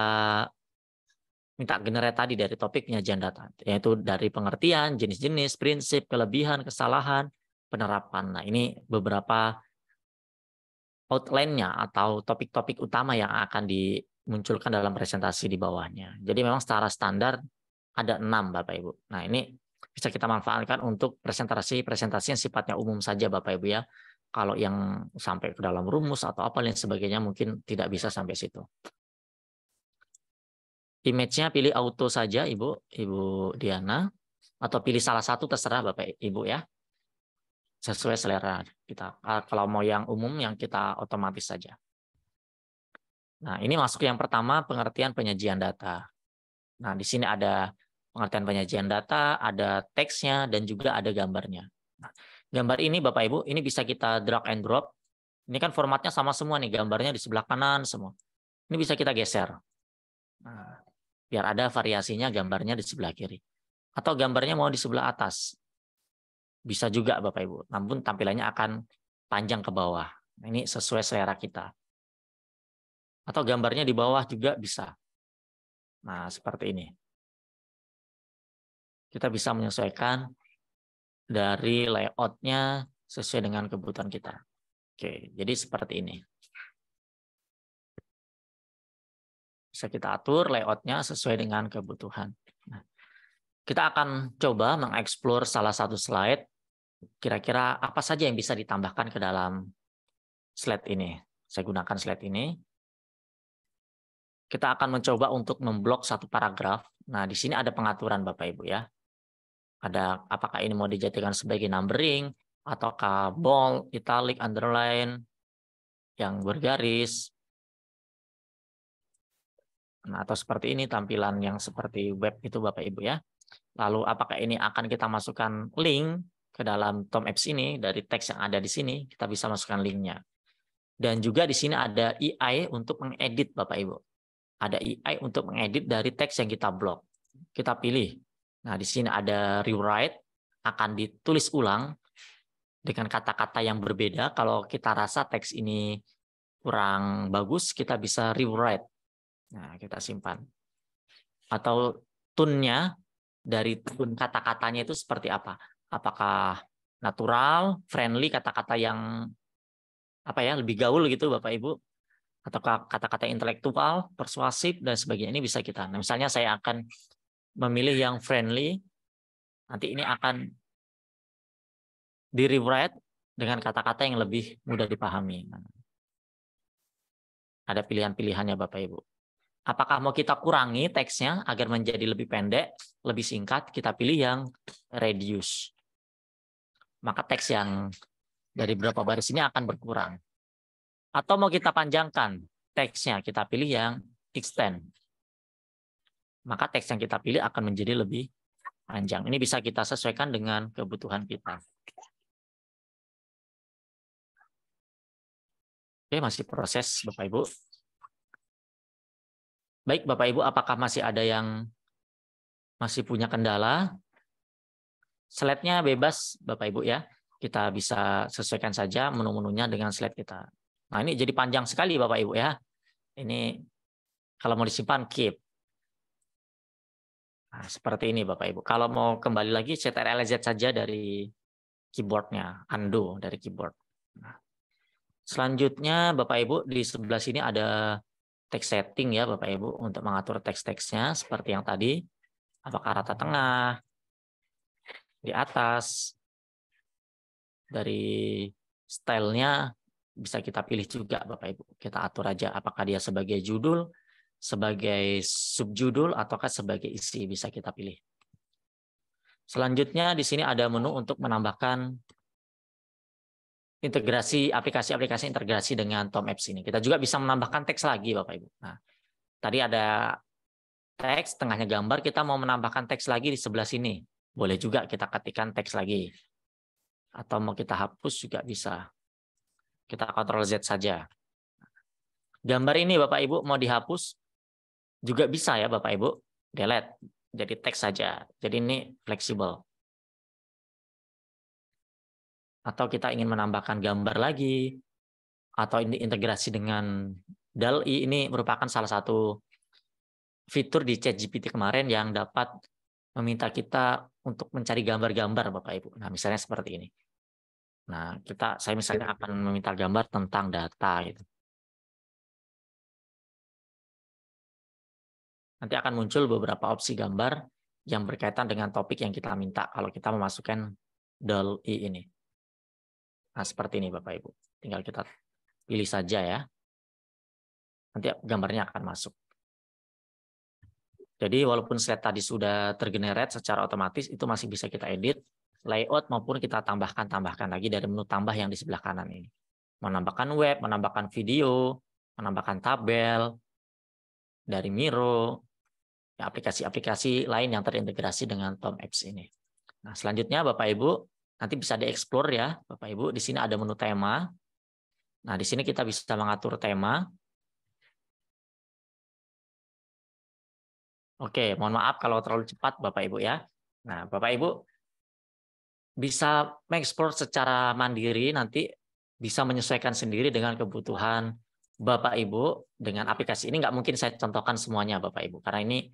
minta generate tadi dari topik penyajian data, yaitu dari pengertian, jenis-jenis, prinsip, kelebihan, kesalahan, penerapan. Nah, ini beberapa outline-nya atau topik-topik utama yang akan dimunculkan dalam presentasi di bawahnya. Jadi memang secara standar ada 6 Bapak Ibu. Nah, ini bisa kita manfaatkan untuk presentasi yang sifatnya umum saja Bapak Ibu ya. Kalau yang sampai ke dalam rumus atau apa lain sebagainya mungkin tidak bisa sampai situ. Image-nya pilih auto saja Ibu Diana, atau pilih salah satu terserah Bapak Ibu ya. Sesuai selera kita. Kalau mau yang umum yang kita otomatis saja. Nah, ini masuk yang pertama, pengertian penyajian data. Nah, di sini ada pengertian penyajian data, ada teksnya dan juga ada gambarnya. Nah, gambar ini Bapak Ibu, ini bisa kita drag and drop. Ini kan formatnya sama semua nih, gambarnya di sebelah kanan semua. Ini bisa kita geser. Nah, biar ada variasinya gambarnya di sebelah kiri. Atau gambarnya mau di sebelah atas. Bisa juga Bapak Ibu. Namun tampilannya akan panjang ke bawah. Ini sesuai selera kita. Atau gambarnya di bawah juga bisa. Nah, seperti ini. Kita bisa menyesuaikan dari layout-nya sesuai dengan kebutuhan kita. Oke, jadi seperti ini. Bisa kita atur layout-nya sesuai dengan kebutuhan. Nah, kita akan coba mengeksplor salah satu slide. Kira-kira apa saja yang bisa ditambahkan ke dalam slide ini. Saya gunakan slide ini. Kita akan mencoba untuk memblok satu paragraf. Nah, di sini ada pengaturan Bapak Ibu ya. Ada apakah ini mau dijadikan sebagai numbering, ataukah bold, italic, underline, yang bergaris. Nah, atau seperti ini tampilan yang seperti web itu Bapak Ibu ya. Lalu apakah ini akan kita masukkan link ke dalam TomApp ini dari teks yang ada di sini, kita bisa masukkan linknya. Dan juga di sini ada AI untuk mengedit Bapak Ibu. Ada AI untuk mengedit dari teks yang kita blok. Kita pilih. Nah, di sini ada rewrite, akan ditulis ulang dengan kata-kata yang berbeda. Kalau kita rasa teks ini kurang bagus, kita bisa rewrite. Nah, kita simpan. Atau tone-nya, dari tone kata-katanya itu seperti apa? Apakah natural, friendly, kata-kata yang apa ya, lebih gaul gitu Bapak Ibu? Atau kata-kata intelektual, persuasif, dan sebagainya. Ini bisa kita. Nah, misalnya saya akan memilih yang friendly, Nanti ini akan di-rewrite dengan kata-kata yang lebih mudah dipahami. Ada pilihan-pilihannya Bapak Ibu. Apakah mau kita kurangi teksnya agar menjadi lebih pendek, lebih singkat, kita pilih yang reduce. Maka teks yang dari berapa baris ini akan berkurang. Atau mau kita panjangkan teksnya, kita pilih yang extend. Maka teks yang kita pilih akan menjadi lebih panjang. Ini bisa kita sesuaikan dengan kebutuhan kita. Oke, masih proses Bapak Ibu. Baik Bapak Ibu, apakah masih ada yang masih punya kendala? Slide-nya bebas Bapak Ibu ya. Kita bisa sesuaikan saja menu-menunya dengan slide kita. Nah, ini jadi panjang sekali Bapak Ibu ya. Ini kalau mau disimpan keep. Nah, seperti ini Bapak Ibu. Kalau mau kembali lagi Ctrl+Z saja dari keyboardnya, undo dari keyboard. Nah, selanjutnya Bapak Ibu di sebelah sini ada text setting ya Bapak Ibu untuk mengatur teks-teksnya seperti yang tadi. Apakah rata tengah, di atas, dari stylenya bisa kita pilih juga Bapak Ibu. Kita atur aja apakah dia sebagai judul, sebagai subjudul, ataukah sebagai isi bisa kita pilih. Selanjutnya di sini ada menu untuk menambahkan integrasi aplikasi-aplikasi integrasi dengan Tom Apps ini. Kita juga bisa menambahkan teks lagi Bapak Ibu. Nah, tadi ada teks, tengahnya gambar, kita mau menambahkan teks lagi di sebelah sini. Boleh juga kita ketikkan teks lagi. Atau mau kita hapus juga bisa. Kita Ctrl Z saja. Gambar ini Bapak Ibu mau dihapus juga bisa ya Bapak Ibu. Delete. Jadi teks saja. Jadi ini fleksibel. Atau kita ingin menambahkan gambar lagi. Atau ini integrasi dengan DALL-E. Ini merupakan salah satu fitur di ChatGPT kemarin yang dapat meminta kita untuk mencari gambar-gambar Bapak Ibu. Nah, misalnya seperti ini. Nah, saya misalnya akan meminta gambar tentang data gitu. Nanti akan muncul beberapa opsi gambar yang berkaitan dengan topik yang kita minta kalau kita memasukkan DALL-E ini. Nah, seperti ini Bapak Ibu. Tinggal kita pilih saja ya. Nanti gambarnya akan masuk. Jadi walaupun slide tadi sudah tergenerate secara otomatis, itu masih bisa kita edit, layout maupun kita tambahkan lagi dari menu tambah yang di sebelah kanan ini. Menambahkan web, menambahkan video, menambahkan tabel, dari Miro, aplikasi-aplikasi lain yang terintegrasi dengan Tom Apps ini. Nah, selanjutnya Bapak Ibu, nanti bisa dieksplor ya Bapak Ibu. Di sini ada menu tema. Nah, di sini kita bisa mengatur tema. Oke, mohon maaf kalau terlalu cepat Bapak Ibu ya. Nah, Bapak Ibu bisa mengeksplor secara mandiri, nanti bisa menyesuaikan sendiri dengan kebutuhan Bapak Ibu dengan aplikasi ini. Nggak mungkin saya contohkan semuanya Bapak Ibu, karena ini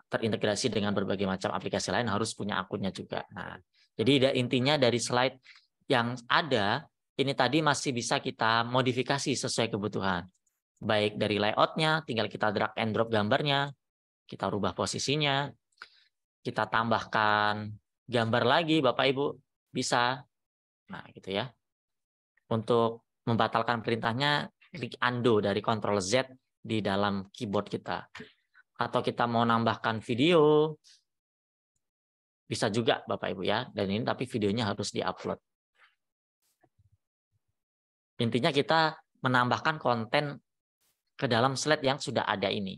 terintegrasi dengan berbagai macam aplikasi lain, harus punya akunnya juga. Nah, jadi intinya dari slide yang ada, ini tadi masih bisa kita modifikasi sesuai kebutuhan. Baik dari layoutnya, tinggal kita drag and drop gambarnya, kita rubah posisinya, kita tambahkan gambar lagi Bapak Ibu, bisa. Nah, gitu ya. Untuk membatalkan perintahnya, klik undo dari Ctrl Z di dalam keyboard kita. Atau kita mau nambahkan video, bisa juga Bapak Ibu ya. Dan ini tapi videonya harus diupload. Intinya kita menambahkan konten ke dalam slide yang sudah ada ini.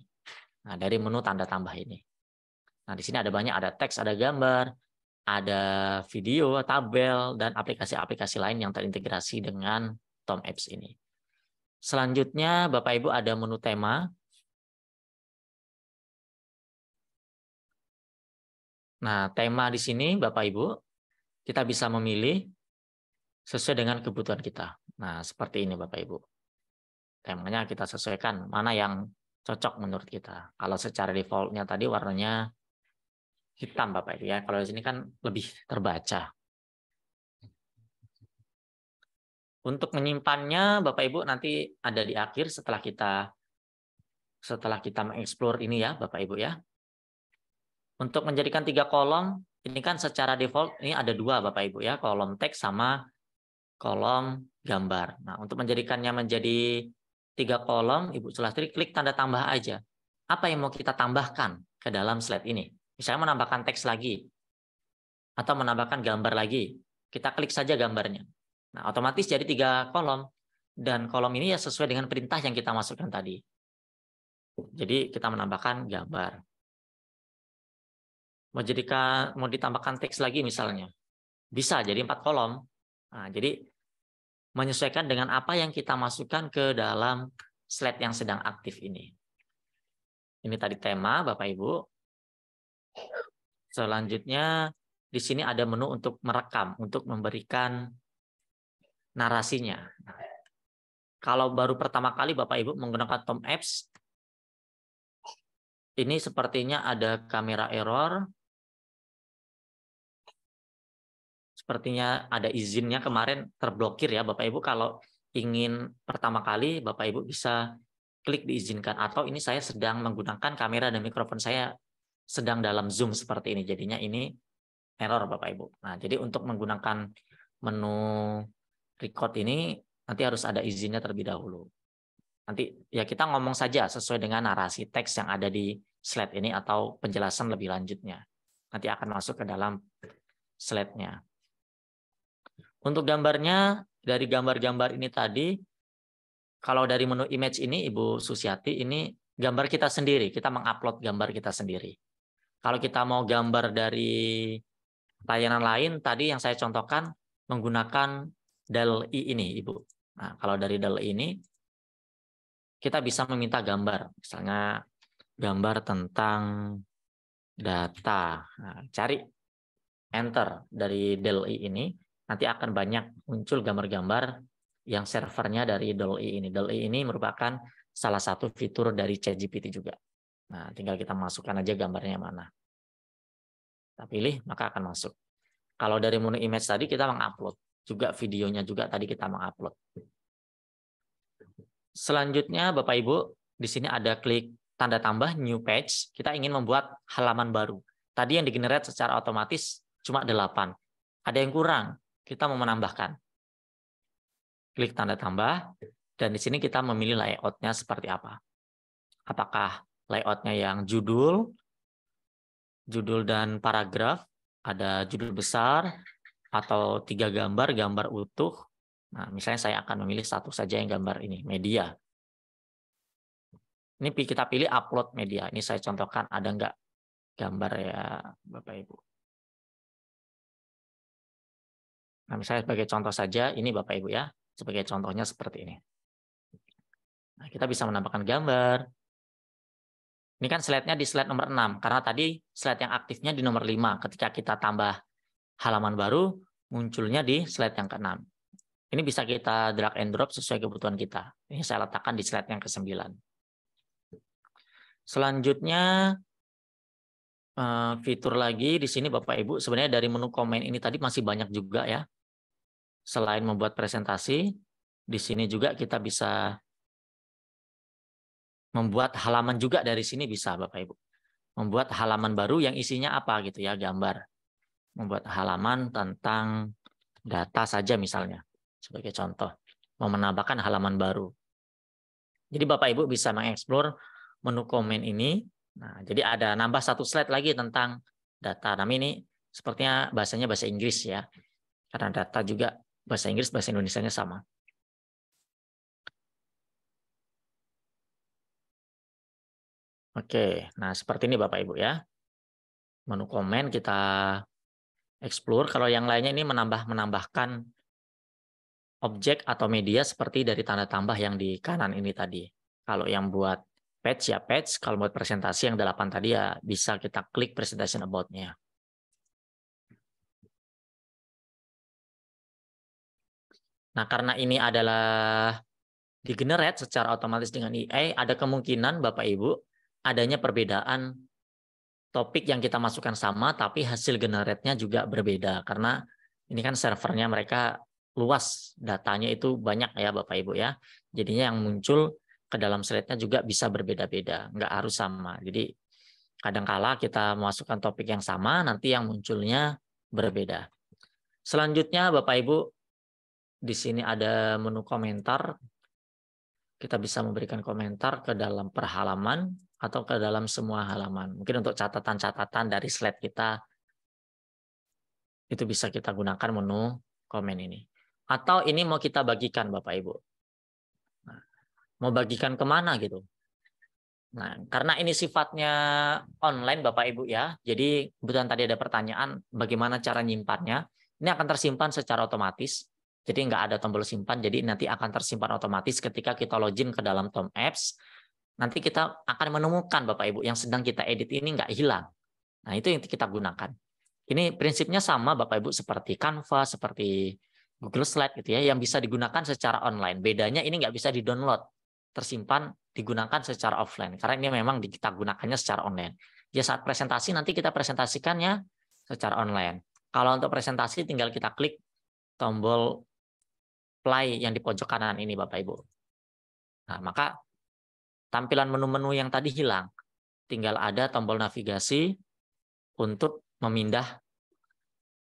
Nah, dari menu tanda tambah ini. Nah, di sini ada banyak, ada teks, ada gambar, ada video, tabel, dan aplikasi-aplikasi lain yang terintegrasi dengan Tom Apps ini. Selanjutnya, Bapak Ibu ada menu tema. Nah, tema di sini, Bapak Ibu, kita bisa memilih sesuai dengan kebutuhan kita. Nah, seperti ini Bapak Ibu. Temanya kita sesuaikan, mana yang cocok menurut kita. Kalau secara default-nya tadi warnanya hitam Bapak Ibu ya. Kalau di sini kan lebih terbaca. Untuk menyimpannya Bapak Ibu nanti ada di akhir setelah kita mengeksplor ini ya Bapak Ibu ya. Untuk menjadikan 3 kolom ini kan secara default ini ada dua Bapak Ibu ya, kolom teks sama kolom gambar. Nah, untuk menjadikannya menjadi 3 kolom, Ibu Sulastri klik tanda tambah aja. Apa yang mau kita tambahkan ke dalam slide ini? Misalnya menambahkan teks lagi, atau menambahkan gambar lagi. Kita klik saja gambarnya. Nah, otomatis jadi 3 kolom. Dan kolom ini ya sesuai dengan perintah yang kita masukkan tadi. Jadi kita menambahkan gambar. Mau ditambahkan teks lagi misalnya. Bisa jadi 4 kolom. Nah, jadi menyesuaikan dengan apa yang kita masukkan ke dalam slide yang sedang aktif ini. Ini tadi tema, Bapak Ibu. Selanjutnya, di sini ada menu untuk merekam, untuk memberikan narasinya. Kalau baru pertama kali Bapak Ibu menggunakan Tom Apps, ini sepertinya ada kamera error. Sepertinya ada izinnya kemarin terblokir ya Bapak Ibu. Kalau ingin pertama kali Bapak Ibu bisa klik diizinkan, atau ini saya sedang menggunakan kamera dan mikrofon saya sedang dalam Zoom seperti ini. Jadinya ini error Bapak Ibu. Nah, jadi untuk menggunakan menu record ini nanti harus ada izinnya terlebih dahulu. Nanti ya kita ngomong saja sesuai dengan narasi teks yang ada di slide ini atau penjelasan lebih lanjutnya. Nanti akan masuk ke dalam slide-nya. Untuk gambarnya, dari gambar-gambar ini tadi, kalau dari menu image ini, Ibu Susiati, ini gambar kita sendiri. Kita mengupload gambar kita sendiri. Kalau kita mau gambar dari layanan lain, tadi yang saya contohkan menggunakan DALL-E ini, Ibu. Nah, kalau dari DALL-E ini, kita bisa meminta gambar. Misalnya gambar tentang data. Nah, cari enter dari DALL-E ini, nanti akan banyak muncul gambar-gambar yang servernya dari DALL-E ini. DALL-E ini merupakan salah satu fitur dari ChatGPT juga. Nah, tinggal kita masukkan aja gambarnya mana. Kita pilih, maka akan masuk. Kalau dari menu image tadi kita mengupload. Juga videonya juga tadi kita mengupload. Selanjutnya Bapak Ibu, di sini ada klik tanda tambah new page. Kita ingin membuat halaman baru. Tadi yang digenerate secara otomatis cuma 8. Ada yang kurang, kita mau menambahkan. Klik tanda tambah, dan di sini kita memilih layout-nya seperti apa. Apakah layout-nya yang judul dan paragraf, ada judul besar, atau 3 gambar, gambar utuh. Nah, misalnya saya akan memilih satu saja yang gambar ini, media. Ini kita pilih upload media. Ini saya contohkan, ada nggak gambar ya Bapak Ibu. Nah, misalnya sebagai contoh saja, ini Bapak Ibu ya. Sebagai contohnya seperti ini. Nah, kita bisa menambahkan gambar. Ini kan slide-nya di slide nomor 6. Karena tadi slide yang aktifnya di nomor 5. Ketika kita tambah halaman baru, munculnya di slide yang ke-6. Ini bisa kita drag and drop sesuai kebutuhan kita. Ini saya letakkan di slide yang ke-9. Selanjutnya, fitur lagi di sini Bapak Ibu. Sebenarnya dari menu komen ini tadi masih banyak juga ya. Selain membuat presentasi, di sini juga kita bisa membuat halaman juga dari sini bisa Bapak Ibu. Membuat halaman baru yang isinya apa gitu ya, gambar. Membuat halaman tentang data saja misalnya. Sebagai contoh. Mau menambahkan halaman baru. Jadi Bapak Ibu bisa mengeksplor menu komen ini. Nah, jadi ada nambah satu slide lagi tentang data. Nah, ini sepertinya bahasanya bahasa Inggris ya. Karena data juga bahasa Inggris, bahasa Indonesianya sama. Oke, nah seperti ini Bapak Ibu ya. Menu komen kita explore. Kalau yang lainnya ini menambahkan objek atau media seperti dari tanda tambah yang di kanan ini tadi. Kalau yang buat page ya page, kalau buat presentasi yang 8 tadi ya bisa kita klik presentation about-nya. Nah, karena ini adalah di-generate secara otomatis dengan AI, ada kemungkinan Bapak Ibu adanya perbedaan topik yang kita masukkan sama, tapi hasil generate-nya juga berbeda. Karena ini kan servernya mereka luas, datanya itu banyak ya Bapak Ibu ya. Jadinya yang muncul ke dalam slide-nya juga bisa berbeda-beda, nggak harus sama. Jadi Kadangkala kita memasukkan topik yang sama, nanti yang munculnya berbeda. Selanjutnya, Bapak Ibu, di sini ada menu komentar. Kita bisa memberikan komentar ke dalam per halaman atau ke dalam semua halaman. Mungkin untuk catatan-catatan dari slide kita, itu bisa kita gunakan menu komen ini. Atau ini mau kita bagikan, Bapak Ibu. Nah, mau bagikan kemana gitu. Nah, karena ini sifatnya online Bapak Ibu ya, jadi kebetulan tadi ada pertanyaan bagaimana cara nyimpannya. Ini akan tersimpan secara otomatis, jadi nggak ada tombol simpan, jadi nanti akan tersimpan otomatis ketika kita login ke dalam Tom Apps. Nanti kita akan menemukan Bapak Ibu yang sedang kita edit ini nggak hilang. Nah, itu yang kita gunakan. Ini prinsipnya sama Bapak Ibu seperti Canva, seperti Google Slide gitu ya, yang bisa digunakan secara online. Bedanya ini nggak bisa di-download, tersimpan digunakan secara offline karena ini memang kita gunakannya secara online. Ya saat presentasi nanti kita presentasikannya secara online. Kalau untuk presentasi tinggal kita klik tombol play yang di pojok kanan ini Bapak Ibu. Nah, maka tampilan menu-menu yang tadi hilang. Tinggal ada tombol navigasi untuk memindah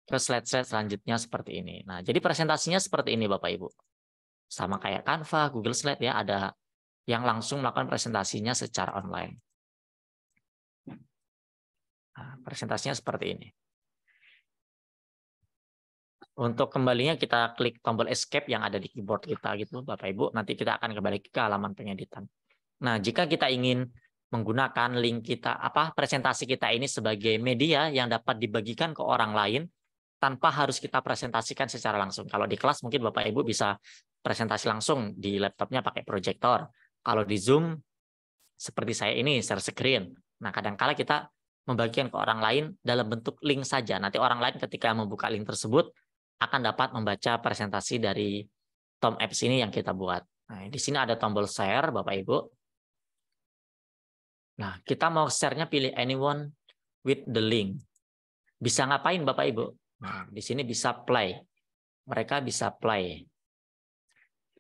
ke slide-slide selanjutnya seperti ini. Nah, jadi presentasinya seperti ini Bapak Ibu. Sama kayak Canva, Google Slide ya, ada yang langsung melakukan presentasinya secara online. Nah, presentasinya seperti ini. Untuk kembalinya kita klik tombol escape yang ada di keyboard kita gitu Bapak Ibu. Nanti kita akan kembali ke halaman pengeditan. Nah, jika kita ingin menggunakan link kita presentasi kita ini sebagai media yang dapat dibagikan ke orang lain tanpa harus kita presentasikan secara langsung. Kalau di kelas mungkin Bapak Ibu bisa presentasi langsung di laptopnya pakai proyektor. Kalau di Zoom seperti saya ini share screen. Nah, kadang-kala kita membagikan ke orang lain dalam bentuk link saja. Nanti orang lain ketika membuka link tersebut akan dapat membaca presentasi dari Tom Apps ini yang kita buat. Nah, di sini ada tombol share, Bapak Ibu. Nah, kita mau share-nya pilih anyone with the link. Bisa ngapain, Bapak Ibu? Nah, di sini bisa play. Mereka bisa play.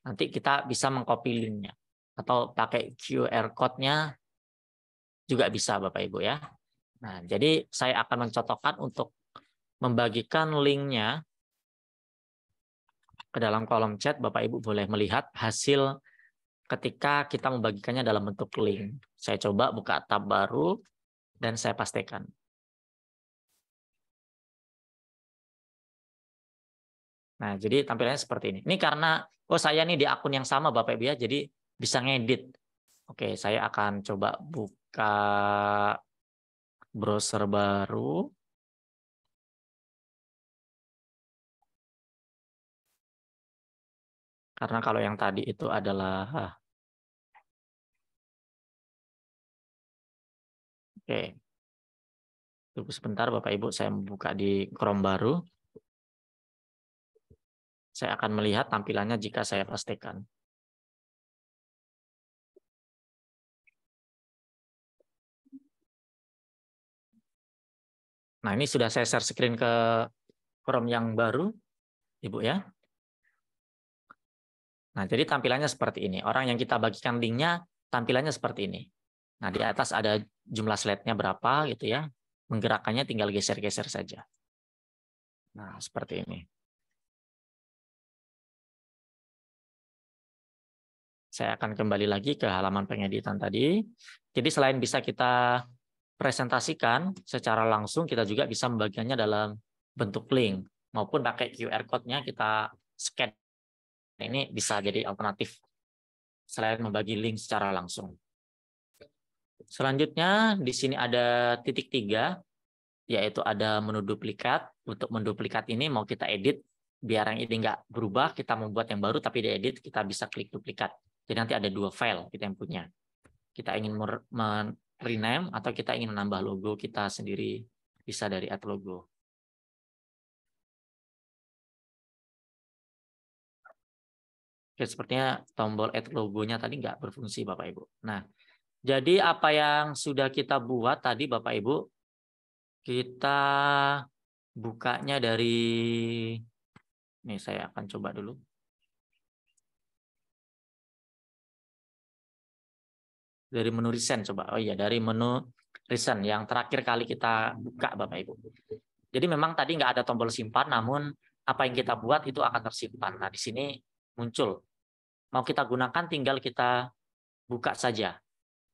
Nanti kita bisa mengcopy link-nya. Atau pakai QR code-nya juga bisa, Bapak Ibu ya. Nah, jadi saya akan mencontohkan untuk membagikan link-nya ke dalam kolom chat. Bapak Ibu boleh melihat hasil ketika kita membagikannya dalam bentuk link. Saya coba buka tab baru dan saya pastikan. Nah, jadi tampilannya seperti ini. Ini karena saya nih di akun yang sama Bapak Ibu ya, jadi bisa ngedit. Oke, saya akan coba buka browser baru. Karena kalau yang tadi itu adalah oke. Tunggu sebentar Bapak Ibu, saya membuka di Chrome baru. Saya akan melihat tampilannya jika saya pastikan. Nah, ini sudah saya share screen ke Chrome yang baru, Ibu ya. Nah, jadi tampilannya seperti ini. Orang yang kita bagikan linknya, tampilannya seperti ini. Nah, di atas ada jumlah slide-nya berapa gitu ya. Menggerakkannya tinggal geser-geser saja. Nah, seperti ini. Saya akan kembali lagi ke halaman pengeditan tadi. Jadi selain bisa kita presentasikan secara langsung, kita juga bisa membagikannya dalam bentuk link. Maupun pakai QR code-nya kita scan. Ini bisa jadi alternatif selain membagi link secara langsung. Selanjutnya di sini ada titik 3, yaitu ada menu duplikat. Untuk menduplikat ini mau kita edit, biar yang ini nggak berubah, kita membuat yang baru tapi diedit, kita bisa klik duplikat. Jadi nanti ada 2 file kita yang punya. Kita ingin rename atau kita ingin menambah logo kita sendiri, bisa dari add logo. Oke, sepertinya tombol add logonya tadi nggak berfungsi Bapak Ibu. Nah, jadi apa yang sudah kita buat tadi Bapak Ibu, kita bukanya dari, ini saya akan coba dulu. Dari menu recent coba. Oh iya, dari menu recent yang terakhir kali kita buka Bapak Ibu. Jadi memang tadi nggak ada tombol simpan, namun apa yang kita buat itu akan tersimpan. Nah, di sini muncul. Mau kita gunakan tinggal kita buka saja.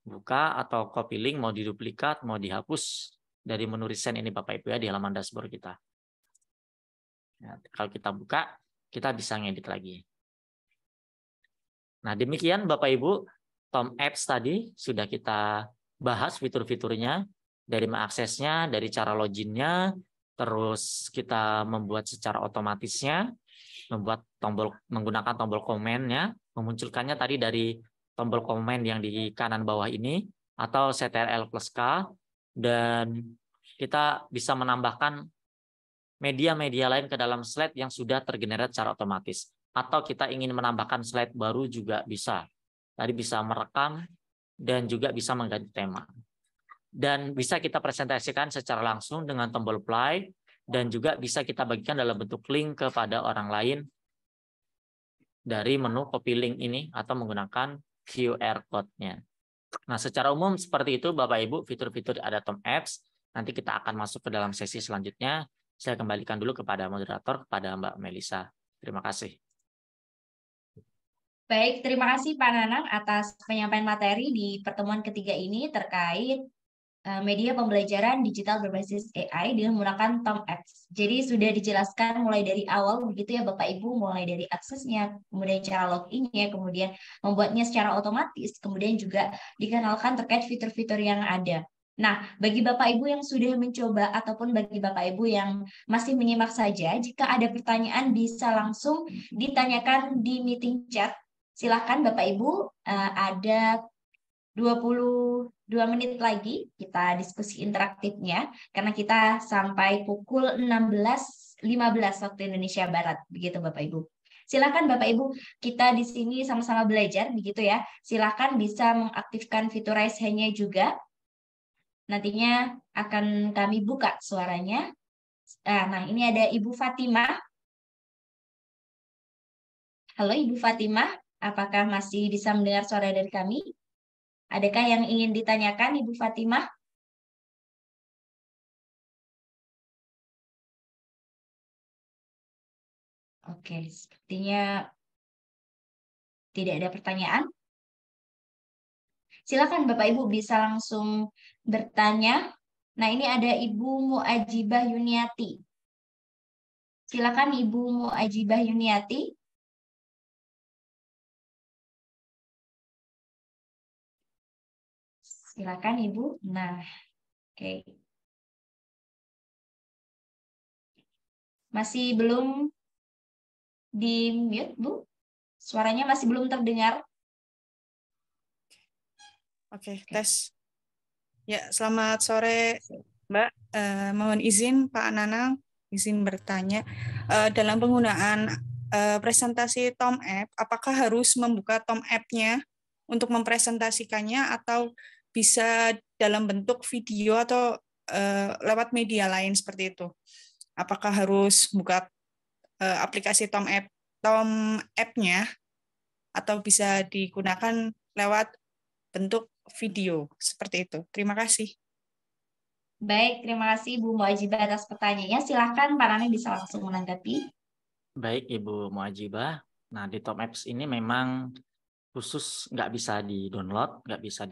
Buka atau copy link, mau diduplikat, mau dihapus dari menu recent ini Bapak Ibu ya di halaman dashboard kita. Nah, kalau kita buka, kita bisa ngedit lagi. Nah, demikian Bapak Ibu, Tom Apps tadi sudah kita bahas fitur-fiturnya, dari mengaksesnya, dari cara loginnya, terus kita membuat secara otomatisnya, menggunakan tombol komennya, memunculkannya tadi dari tombol komen yang di kanan bawah ini, atau Ctrl+K, dan kita bisa menambahkan media-media lain ke dalam slide yang sudah tergenerate secara otomatis. Atau kita ingin menambahkan slide baru juga bisa. Tadi bisa merekam dan juga bisa mengganti tema. Dan bisa kita presentasikan secara langsung dengan tombol play, dan juga bisa kita bagikan dalam bentuk link kepada orang lain dari menu copy link ini atau menggunakan QR code-nya. Nah, secara umum seperti itu Bapak Ibu fitur-fitur ada Tom Apps. Nanti kita akan masuk ke dalam sesi selanjutnya. Saya kembalikan dulu kepada moderator, kepada Mbak Melisa. Terima kasih. Baik, terima kasih Pak Nanang atas penyampaian materi di pertemuan ketiga ini terkait media pembelajaran digital berbasis AI dengan menggunakan Tom Apps. Jadi sudah dijelaskan mulai dari awal begitu ya Bapak Ibu, mulai dari aksesnya, kemudian cara login-nya, kemudian membuatnya secara otomatis, kemudian juga dikenalkan terkait fitur-fitur yang ada. Nah, bagi Bapak Ibu yang sudah mencoba ataupun bagi Bapak Ibu yang masih menyimak saja, jika ada pertanyaan bisa langsung ditanyakan di meeting chat. Silakan Bapak Ibu, ada 22 menit lagi kita diskusi interaktifnya karena kita sampai pukul 16.15 waktu Indonesia Barat, begitu Bapak Ibu. Silakan Bapak Ibu, kita di sini sama-sama belajar begitu ya. Silakan bisa mengaktifkan fitur raise hand-nya juga. Nantinya akan kami buka suaranya. Nah, ini ada Ibu Fatimah. Halo Ibu Fatimah, apakah masih bisa mendengar suara dari kami? Adakah yang ingin ditanyakan Ibu Fatimah? Oke, sepertinya tidak ada pertanyaan. Silakan Bapak Ibu bisa langsung bertanya. Nah, ini ada Ibu Muajibah Yuniati. Silakan Ibu Muajibah Yuniati. Silakan Ibu. Nah, oke. Masih belum di-mute, Bu? Suaranya masih belum terdengar. Oke, tes. Ya, selamat sore, Mbak. Mohon izin, Pak Nanang, izin bertanya. Dalam penggunaan presentasi Tom App, apakah harus membuka Tom App-nya untuk mempresentasikannya atau bisa dalam bentuk video atau lewat media lain seperti itu? Apakah harus buka aplikasi Tom App-nya atau bisa digunakan lewat bentuk video seperti itu? Terima kasih. Baik, terima kasih Bu Muajibah atas pertanyaannya. Silakan Pak Nani bisa langsung menanggapi. Baik Ibu Muajibah. Nah, di Tom Apps ini memang khusus nggak bisa di-download, nggak bisa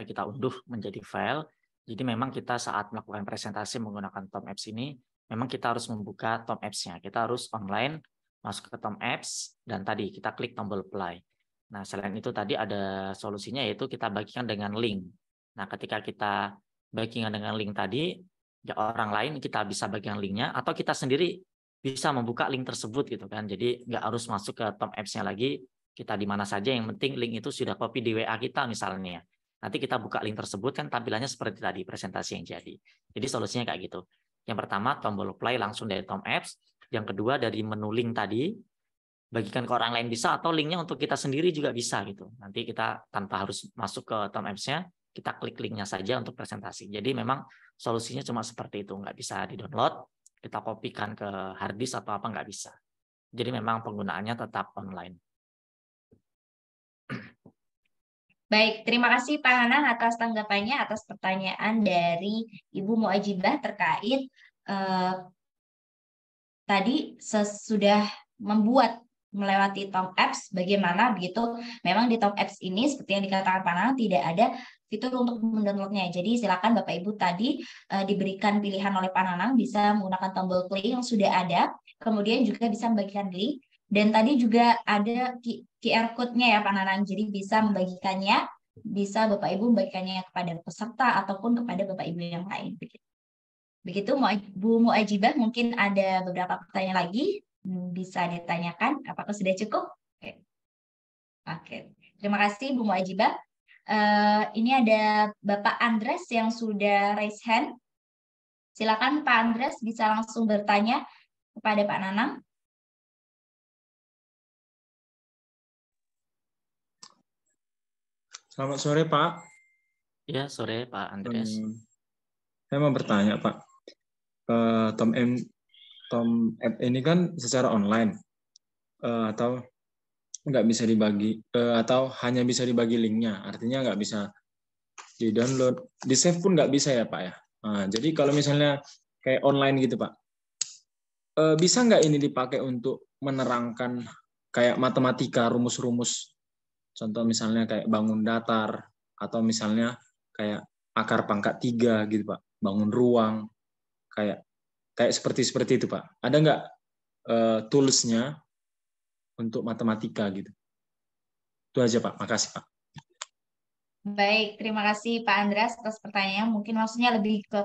kita unduh menjadi file. Jadi memang kita saat melakukan presentasi menggunakan Tom Apps ini, memang kita harus membuka Tom Apps-nya. Kita harus online, masuk ke Tom Apps, dan tadi kita klik tombol play. Nah, selain itu tadi ada solusinya yaitu kita bagikan dengan link. Nah, ketika kita bagikan dengan link tadi, ya orang lain kita bisa bagikan linknya, atau kita sendiri bisa membuka link tersebut gitu kan. Jadi nggak harus masuk ke Tom Apps-nya lagi, kita di mana saja, yang penting link itu sudah copy di WA kita misalnya. Nanti kita buka link tersebut kan tampilannya seperti tadi presentasi yang jadi. Jadi solusinya kayak gitu. Yang pertama tombol play langsung dari Tom Apps. Yang kedua dari menu link tadi bagikan ke orang lain bisa, atau linknya untuk kita sendiri juga bisa gitu. Nanti kita tanpa harus masuk ke Tom Apps-nya, kita klik linknya saja untuk presentasi. Jadi memang solusinya cuma seperti itu, nggak bisa di-download, kita kopikan ke hard disk atau apa nggak bisa. Jadi memang penggunaannya tetap online. Baik, terima kasih Pak Nanang atas tanggapannya atas pertanyaan dari Ibu Muajibah terkait tadi sesudah membuat melewati Tom Apps, bagaimana begitu? Memang di Tom Apps ini seperti yang dikatakan Pak Nanang tidak ada fitur untuk mendownloadnya. Jadi silakan Bapak Ibu tadi diberikan pilihan oleh Pak Nanang bisa menggunakan tombol play yang sudah ada, kemudian juga bisa membagikan link. Dan tadi juga ada QR code-nya ya Pak Nanang, jadi bisa membagikannya, bisa Bapak Ibu membagikannya kepada peserta ataupun kepada Bapak Ibu yang lain. Begitu Bu Muajibah, mungkin ada beberapa pertanyaan lagi bisa ditanyakan. Apakah sudah cukup? Oke. Oke. Terima kasih Bu Muajibah. Ini ada Bapak Andres yang sudah raise hand. Silakan Pak Andres bisa langsung bertanya kepada Pak Nanang. Selamat sore Pak. Ya, sore Pak Andres. Saya mau bertanya Pak, Tom App ini kan secara online atau nggak bisa dibagi atau hanya bisa dibagi linknya, artinya nggak bisa di download, di save pun nggak bisa ya Pak ya. Nah, jadi kalau misalnya kayak online gitu Pak, bisa nggak ini dipakai untuk menerangkan kayak matematika, rumus-rumus, contoh misalnya kayak bangun datar atau misalnya kayak akar pangkat 3 gitu Pak, bangun ruang, kayak seperti itu Pak. Ada nggak tools-nya untuk matematika gitu? Itu aja Pak, makasih Pak. Baik, terima kasih Pak Andreas atas pertanyaan. Mungkin maksudnya lebih ke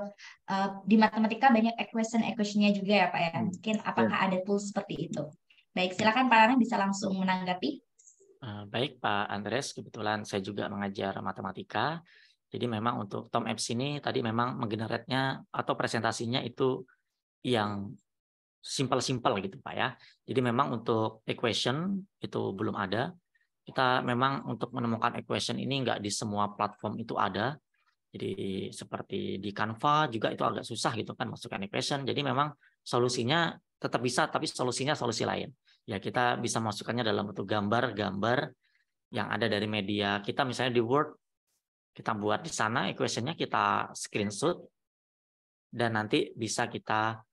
di matematika banyak equation-nya juga ya Pak ya. Mungkin apakah ada tools seperti itu? Baik, silakan Pak Nanang bisa langsung menanggapi. Baik Pak Andres, kebetulan saya juga mengajar matematika. Jadi memang untuk Tom Apps ini tadi memang menggenerate-nya atau presentasinya itu yang simpel-simpel gitu Pak ya. Jadi memang untuk equation itu belum ada. Kita memang untuk menemukan equation ini nggak di semua platform itu ada. Jadi seperti di Canva juga itu agak susah gitu kan masukkan equation. Jadi memang solusinya tetap bisa, tapi solusinya solusi lain. Ya kita bisa masukkannya dalam bentuk gambar-gambar yang ada dari media. Kita misalnya di Word, kita buat di sana equation-nya, kita screenshot, dan nanti bisa kita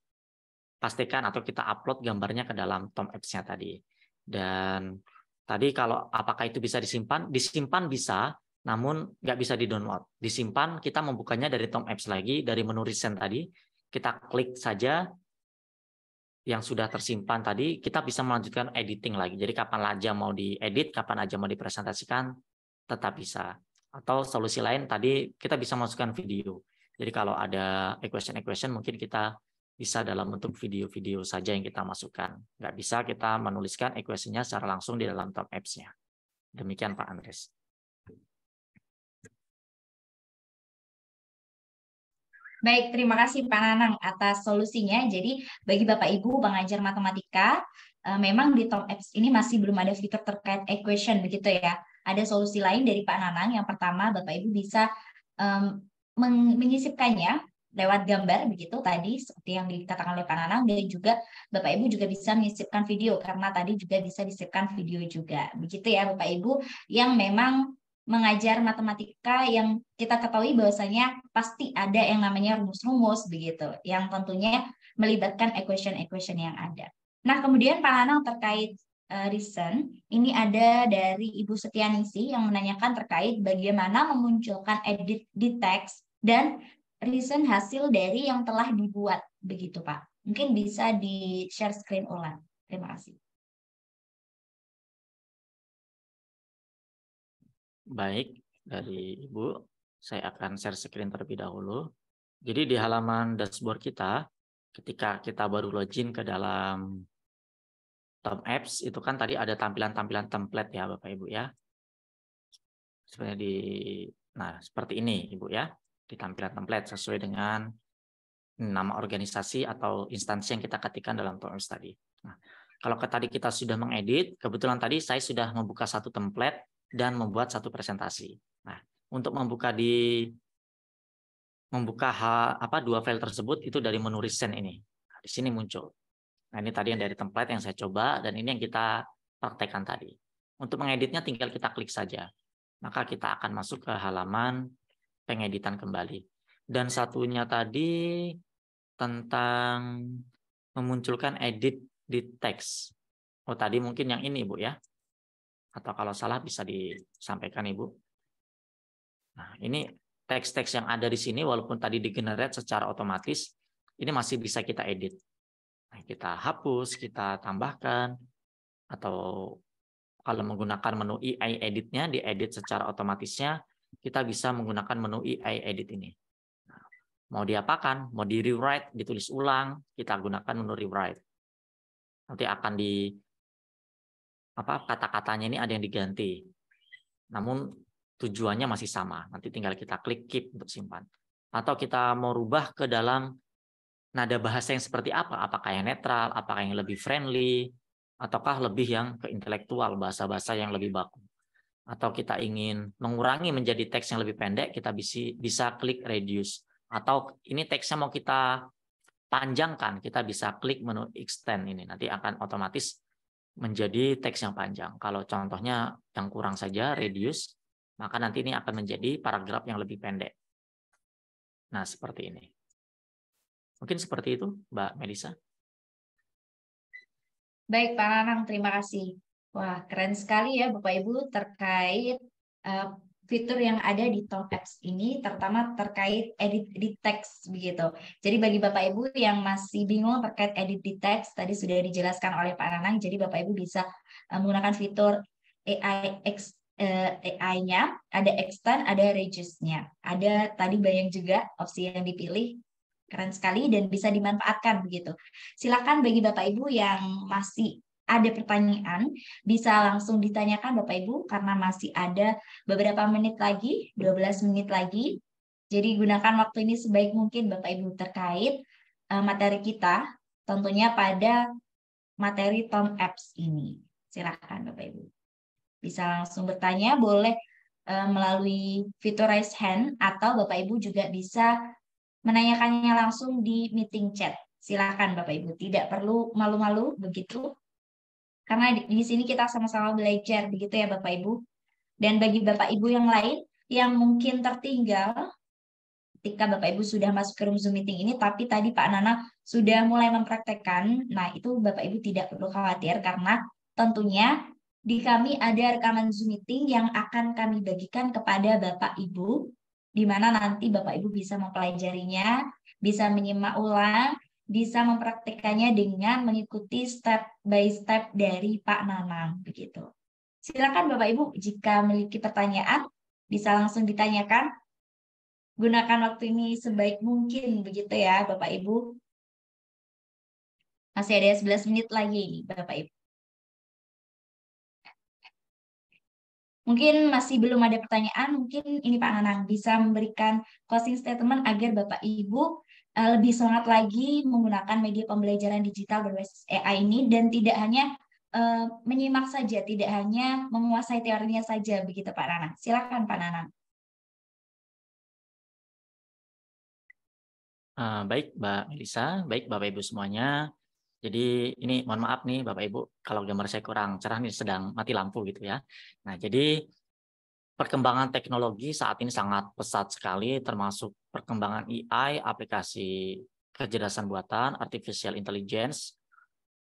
pastikan atau kita upload gambarnya ke dalam Tom Apps-nya tadi. Dan tadi kalau apakah itu bisa disimpan? Disimpan bisa, namun nggak bisa di-download. Disimpan, kita membukanya dari Tom Apps lagi, dari menu recent tadi, kita klik saja yang sudah tersimpan tadi, kita bisa melanjutkan editing lagi. Jadi kapan aja mau diedit, kapan aja mau dipresentasikan, tetap bisa. Atau solusi lain tadi, kita bisa masukkan video. Jadi kalau ada equation mungkin kita bisa dalam bentuk video-video saja yang kita masukkan. Nggak bisa kita menuliskan equation-nya secara langsung di dalam Tom Apps-nya. Demikian Pak Andres. Baik, terima kasih Pak Nanang atas solusinya. Jadi bagi Bapak Ibu pengajar matematika, memang di Tom Apps ini masih belum ada fitur terkait equation begitu ya. Ada solusi lain dari Pak Nanang. Yang pertama, Bapak Ibu bisa menyisipkannya lewat gambar begitu tadi seperti yang dikatakan oleh Pak Nanang, dan juga Bapak Ibu juga bisa menyisipkan video karena tadi juga bisa disisipkan video juga. Begitu ya Bapak Ibu yang memang mengajar matematika, yang kita ketahui bahwasanya pasti ada yang namanya rumus-rumus begitu, yang tentunya melibatkan equation yang ada. Nah, kemudian Pak Nanang terkait recent, ini ada dari Ibu Setianingsih yang menanyakan terkait bagaimana memunculkan edit di teks dan recent hasil dari yang telah dibuat begitu Pak. Mungkin bisa di-share screen ulang. Terima kasih. Baik, dari Ibu, saya akan share screen terlebih dahulu. Jadi di halaman dashboard kita, ketika kita baru login ke dalam Tom Apps, itu kan tadi ada tampilan-tampilan template ya Bapak Ibu ya. Seperti ini Ibu ya, di tampilan template sesuai dengan nama organisasi atau instansi yang kita ketikkan dalam Tom Apps tadi. Nah, kalau tadi kita sudah mengedit, kebetulan tadi saya sudah membuka satu template dan membuat satu presentasi. Nah, untuk membuka dua file tersebut itu dari menu recent ini. Nah, di sini muncul. Nah, ini tadi yang dari template yang saya coba dan ini yang kita praktekkan tadi. Untuk mengeditnya tinggal kita klik saja. maka kita akan masuk ke halaman pengeditan kembali. Dan satunya tadi tentang memunculkan edit di teks. Oh, tadi mungkin yang ini, Bu, ya. Atau kalau salah bisa disampaikan, Ibu. Nah, ini teks-teks yang ada di sini, walaupun tadi di-generate secara otomatis, ini masih bisa kita edit. Nah, kita hapus, kita tambahkan, atau kalau menggunakan menu EI edit-nya, diedit secara otomatisnya, kita bisa menggunakan menu EI edit ini. Nah, mau diapakan? Mau di rewrite, ditulis ulang, kita gunakan menu rewrite. Nanti akan kata-katanya ini ada yang diganti. Namun tujuannya masih sama. Nanti tinggal kita klik keep untuk simpan. Atau kita mau rubah ke dalam nada bahasa yang seperti apa? Apakah yang netral, apakah yang lebih friendly, ataukah lebih yang ke intelektual, bahasa-bahasa yang lebih baku. Atau kita ingin mengurangi menjadi teks yang lebih pendek, kita bisa klik reduce. Atau ini teksnya mau kita panjangkan, kita bisa klik menu extend ini. Nanti akan otomatis menjadi teks yang panjang. Kalau contohnya yang kurang saja, reduce, maka nanti ini akan menjadi paragraf yang lebih pendek. Nah, seperti ini. Mungkin seperti itu, Mbak Melisa. Baik, Pak Nanang, terima kasih. Wah, keren sekali ya Bapak Ibu terkait fitur yang ada di Tom Apps ini, terutama terkait edit di teks begitu. Jadi bagi Bapak Ibu yang masih bingung terkait edit di teks, tadi sudah dijelaskan oleh Pak Nanang, jadi Bapak Ibu bisa menggunakan fitur AI-nya, ada extend, ada reduce-nya. Ada tadi banyak juga opsi yang dipilih. Keren sekali dan bisa dimanfaatkan begitu. Silakan bagi Bapak Ibu yang masih ada pertanyaan, bisa langsung ditanyakan Bapak Ibu karena masih ada beberapa menit lagi, 12 menit lagi. Jadi gunakan waktu ini sebaik mungkin Bapak Ibu terkait materi kita, tentunya pada materi Tom Apps ini. Silakan Bapak Ibu. Bisa langsung bertanya, boleh melalui fitur raise hand atau Bapak Ibu juga bisa menanyakannya langsung di meeting chat. Silakan Bapak Ibu, tidak perlu malu-malu begitu. Karena di sini kita sama-sama belajar begitu ya Bapak Ibu. Dan bagi Bapak Ibu yang lain yang mungkin tertinggal ketika Bapak Ibu sudah masuk ke room Zoom meeting ini, tapi tadi Pak Nana sudah mulai mempraktekkan, nah itu Bapak Ibu tidak perlu khawatir karena tentunya di kami ada rekaman Zoom meeting yang akan kami bagikan kepada Bapak Ibu, di mana nanti Bapak Ibu bisa mempelajarinya, bisa menyimak ulang, bisa mempraktikannya dengan mengikuti step by step dari Pak Nanang begitu. Silakan Bapak Ibu jika memiliki pertanyaan bisa langsung ditanyakan. Gunakan waktu ini sebaik mungkin begitu ya Bapak Ibu. Masih ada 11 menit lagi Bapak Ibu. Mungkin masih belum ada pertanyaan, mungkin ini Pak Nanang bisa memberikan closing statement agar Bapak Ibu lebih semangat lagi menggunakan media pembelajaran digital berbasis AI ini dan tidak hanya menyimak saja, tidak hanya menguasai teorinya saja begitu Pak Nanang. Silakan Pak Nanang. Baik Mbak Melisa, baik Bapak Ibu semuanya. Jadi ini mohon maaf nih Bapak Ibu kalau gambar saya kurang cerah nih, sedang mati lampu gitu ya. Nah, jadi perkembangan teknologi saat ini sangat pesat sekali, termasuk perkembangan AI, aplikasi kecerdasan buatan, artificial intelligence.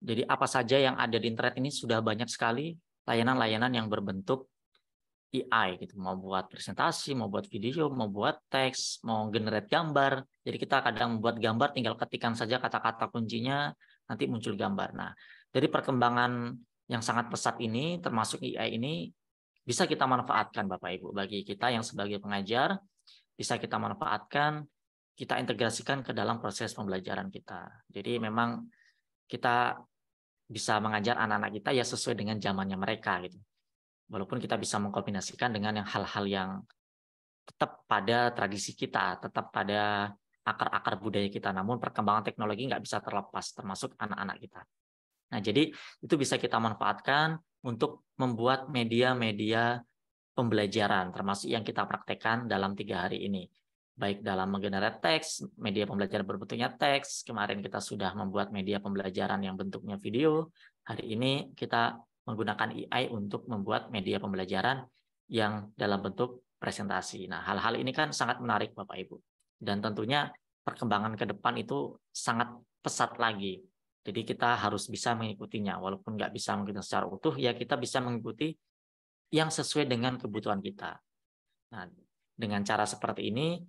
Jadi apa saja yang ada di internet ini sudah banyak sekali layanan-layanan yang berbentuk AI gitu, mau buat presentasi, mau buat video, mau buat teks, mau generate gambar. Jadi kita kadang membuat gambar tinggal ketikkan saja kata-kata kuncinya, nanti muncul gambar. Nah, dari perkembangan yang sangat pesat ini, termasuk AI ini, bisa kita manfaatkan Bapak Ibu. Bagi kita yang sebagai pengajar, bisa kita manfaatkan, kita integrasikan ke dalam proses pembelajaran kita. Jadi memang kita bisa mengajar anak-anak kita ya sesuai dengan zamannya mereka gitu. Walaupun kita bisa mengkombinasikan dengan yang hal-hal yang tetap pada tradisi kita, tetap pada akar-akar budaya kita. Namun perkembangan teknologi nggak bisa terlepas, termasuk anak-anak kita. Nah, jadi itu bisa kita manfaatkan untuk membuat media-media pembelajaran, termasuk yang kita praktekkan dalam 3 hari ini. Baik dalam menggenerate teks, media pembelajaran berbentuknya teks, kemarin kita sudah membuat media pembelajaran yang bentuknya video, hari ini kita menggunakan AI untuk membuat media pembelajaran yang dalam bentuk presentasi. Nah, hal-hal ini kan sangat menarik Bapak Ibu. Dan tentunya perkembangan ke depan itu sangat pesat lagi. Jadi kita harus bisa mengikutinya. Walaupun nggak bisa mengikuti secara utuh, ya kita bisa mengikuti yang sesuai dengan kebutuhan kita. Nah, dengan cara seperti ini,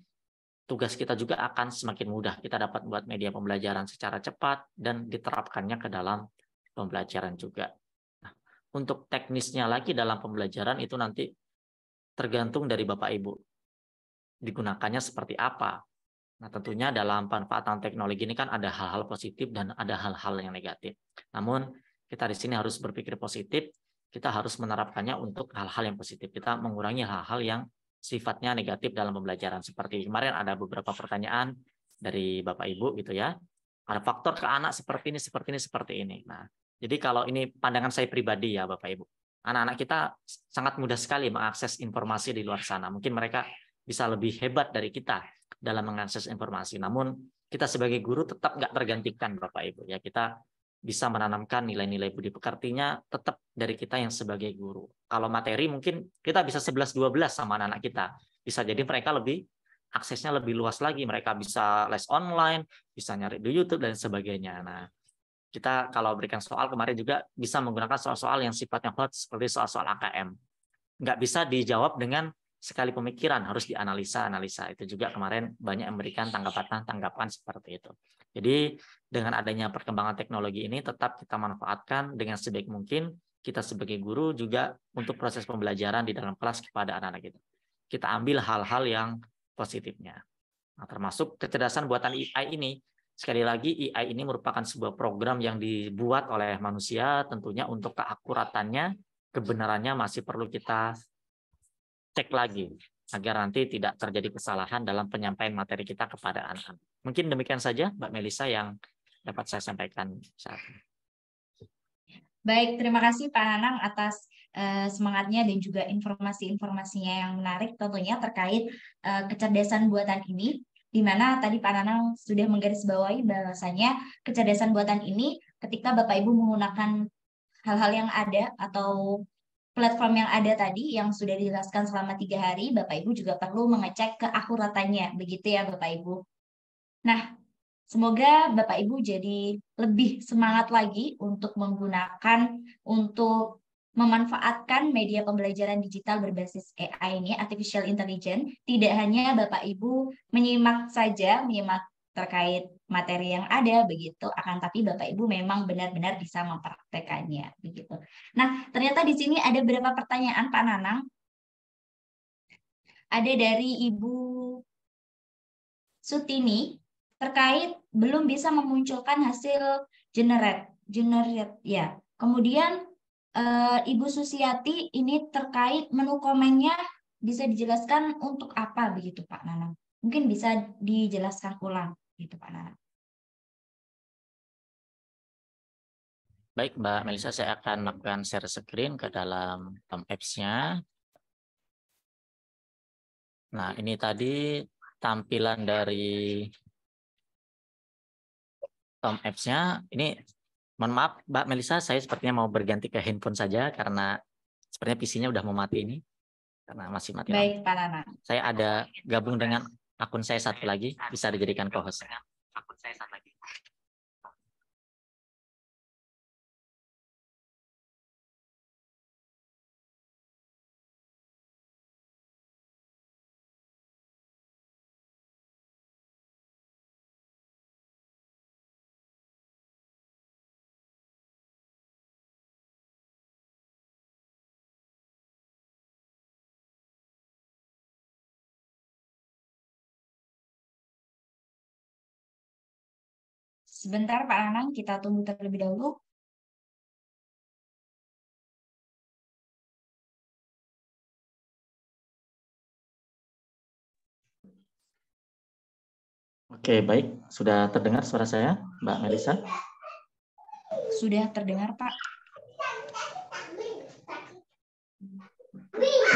tugas kita juga akan semakin mudah. Kita dapat buat media pembelajaran secara cepat dan diterapkannya ke dalam pembelajaran juga. Nah, untuk teknisnya lagi dalam pembelajaran itu nanti tergantung dari Bapak Ibu. Digunakannya seperti apa. Nah, tentunya dalam pemanfaatan teknologi ini kan ada hal-hal positif dan ada hal-hal yang negatif. Namun, kita di sini harus berpikir positif, kita harus menerapkannya untuk hal-hal yang positif. Kita mengurangi hal-hal yang sifatnya negatif dalam pembelajaran. Seperti kemarin ada beberapa pertanyaan dari Bapak Ibu gitu ya. Ada faktor ke anak seperti ini, seperti ini, seperti ini. Nah, jadi kalau ini pandangan saya pribadi ya Bapak Ibu. Anak-anak kita sangat mudah sekali mengakses informasi di luar sana. Mungkin mereka bisa lebih hebat dari kita dalam mengakses informasi. Namun kita sebagai guru tetap nggak tergantikan Bapak Ibu. Ya, kita bisa menanamkan nilai-nilai budi pekertinya tetap dari kita yang sebagai guru. Kalau materi mungkin kita bisa 11-12 sama anak-anak kita. Bisa jadi mereka lebih aksesnya lebih luas lagi. Mereka bisa les online, bisa nyari di YouTube dan sebagainya. Nah, kita kalau berikan soal kemarin juga bisa menggunakan soal-soal yang sifatnya hot seperti soal-soal AKM. Nggak bisa dijawab dengan sekali pemikiran, harus dianalisa-analisa. Itu juga kemarin banyak memberikan tanggapan-tanggapan seperti itu. Jadi dengan adanya perkembangan teknologi ini tetap kita manfaatkan dengan sebaik mungkin. Kita sebagai guru juga untuk proses pembelajaran di dalam kelas kepada anak-anak kita. Kita ambil hal-hal yang positifnya. Nah, termasuk kecerdasan buatan AI ini. Sekali lagi, AI ini merupakan sebuah program yang dibuat oleh manusia, tentunya untuk keakuratannya, kebenarannya masih perlu kita cek lagi, agar nanti tidak terjadi kesalahan dalam penyampaian materi kita kepada anak-anak. Mungkin demikian saja, Mbak Melisa, yang dapat saya sampaikan saat ini. Baik, terima kasih Pak Nanang atas semangatnya dan juga informasi-informasinya yang menarik tentunya terkait kecerdasan buatan ini. Di mana tadi Pak Nanang sudah menggarisbawahi bahwasanya kecerdasan buatan ini ketika Bapak Ibu menggunakan hal-hal yang ada atau platform yang ada tadi yang sudah dijelaskan selama 3 hari, Bapak Ibu juga perlu mengecek keakuratannya, begitu ya Bapak Ibu. Nah, semoga Bapak Ibu jadi lebih semangat lagi untuk menggunakan, untuk memanfaatkan media pembelajaran digital berbasis AI ini, Artificial Intelligence. Tidak hanya Bapak Ibu menyimak saja, menyimak terkait materi yang ada, begitu. Akan tapi Bapak Ibu memang benar-benar bisa mempraktekannya, begitu. Nah, ternyata di sini ada beberapa pertanyaan, Pak Nanang. Ada dari Ibu Sutini, terkait belum bisa memunculkan hasil generate ya. Kemudian Ibu Susiati ini terkait menu komennya bisa dijelaskan untuk apa begitu Pak Nanang? Mungkin bisa dijelaskan ulang gitu Pak Nanang. Baik Mbak Melisa, saya akan melakukan share screen ke dalam Apps-nya. Nah, ini tadi tampilan dari Apps-nya. Ini mohon maaf Mbak Melisa, saya sepertinya mau berganti ke handphone saja karena sepertinya PC-nya udah mau mati ini. Karena masih mati. Baik Pak Nanang. Saya ada gabung dengan akun saya satu lagi, bisa dijadikan co-host. Akun saya satu lagi. Sebentar Pak Nanang, kita tunggu terlebih dahulu. Oke, baik. Sudah terdengar suara saya, Mbak Melisa? Sudah terdengar, Pak.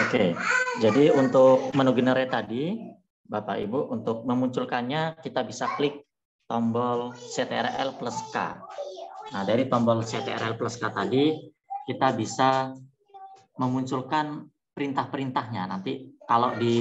Oke, jadi untuk menu generate tadi, Bapak Ibu, untuk memunculkannya kita bisa klik tombol CTRL plus K. Nah, dari tombol CTRL plus K tadi, kita bisa memunculkan perintah-perintahnya. Nanti kalau di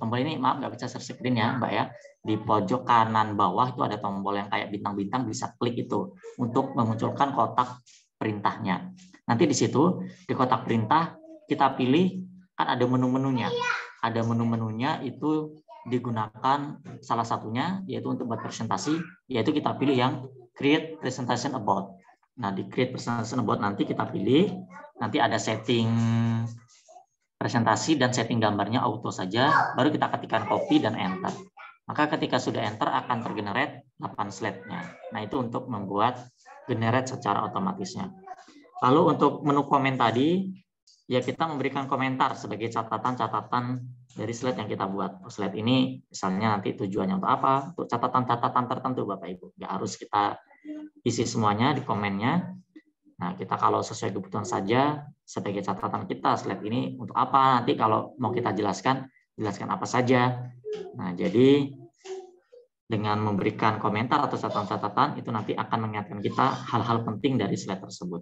tombol ini, maaf nggak bisa share screen ya Mbak ya, di pojok kanan bawah itu ada tombol yang kayak bintang-bintang, bisa klik itu untuk memunculkan kotak perintahnya. Nanti di situ, di kotak perintah, kita pilih, kan ada menu-menunya. Ada menu-menunya itu digunakan salah satunya, yaitu untuk buat presentasi, yaitu kita pilih yang Create Presentation About. Nah, di Create Presentation About nanti kita pilih, nanti ada setting presentasi dan setting gambarnya auto saja, baru kita ketikkan copy dan enter. Maka ketika sudah enter akan tergenerate 8 slide-nya. Nah, itu untuk membuat generate secara otomatisnya. Lalu untuk menu komen tadi, ya kita memberikan komentar sebagai catatan-catatan dari slide yang kita buat. Slide ini misalnya nanti tujuannya untuk apa, untuk catatan-catatan tertentu Bapak Ibu. Nggak harus kita isi semuanya di komennya. Nah, kita kalau sesuai kebutuhan saja sebagai catatan kita, slide ini untuk apa, nanti kalau mau kita jelaskan apa saja. Nah, jadi dengan memberikan komentar atau catatan-catatan, itu nanti akan mengingatkan kita hal-hal penting dari slide tersebut.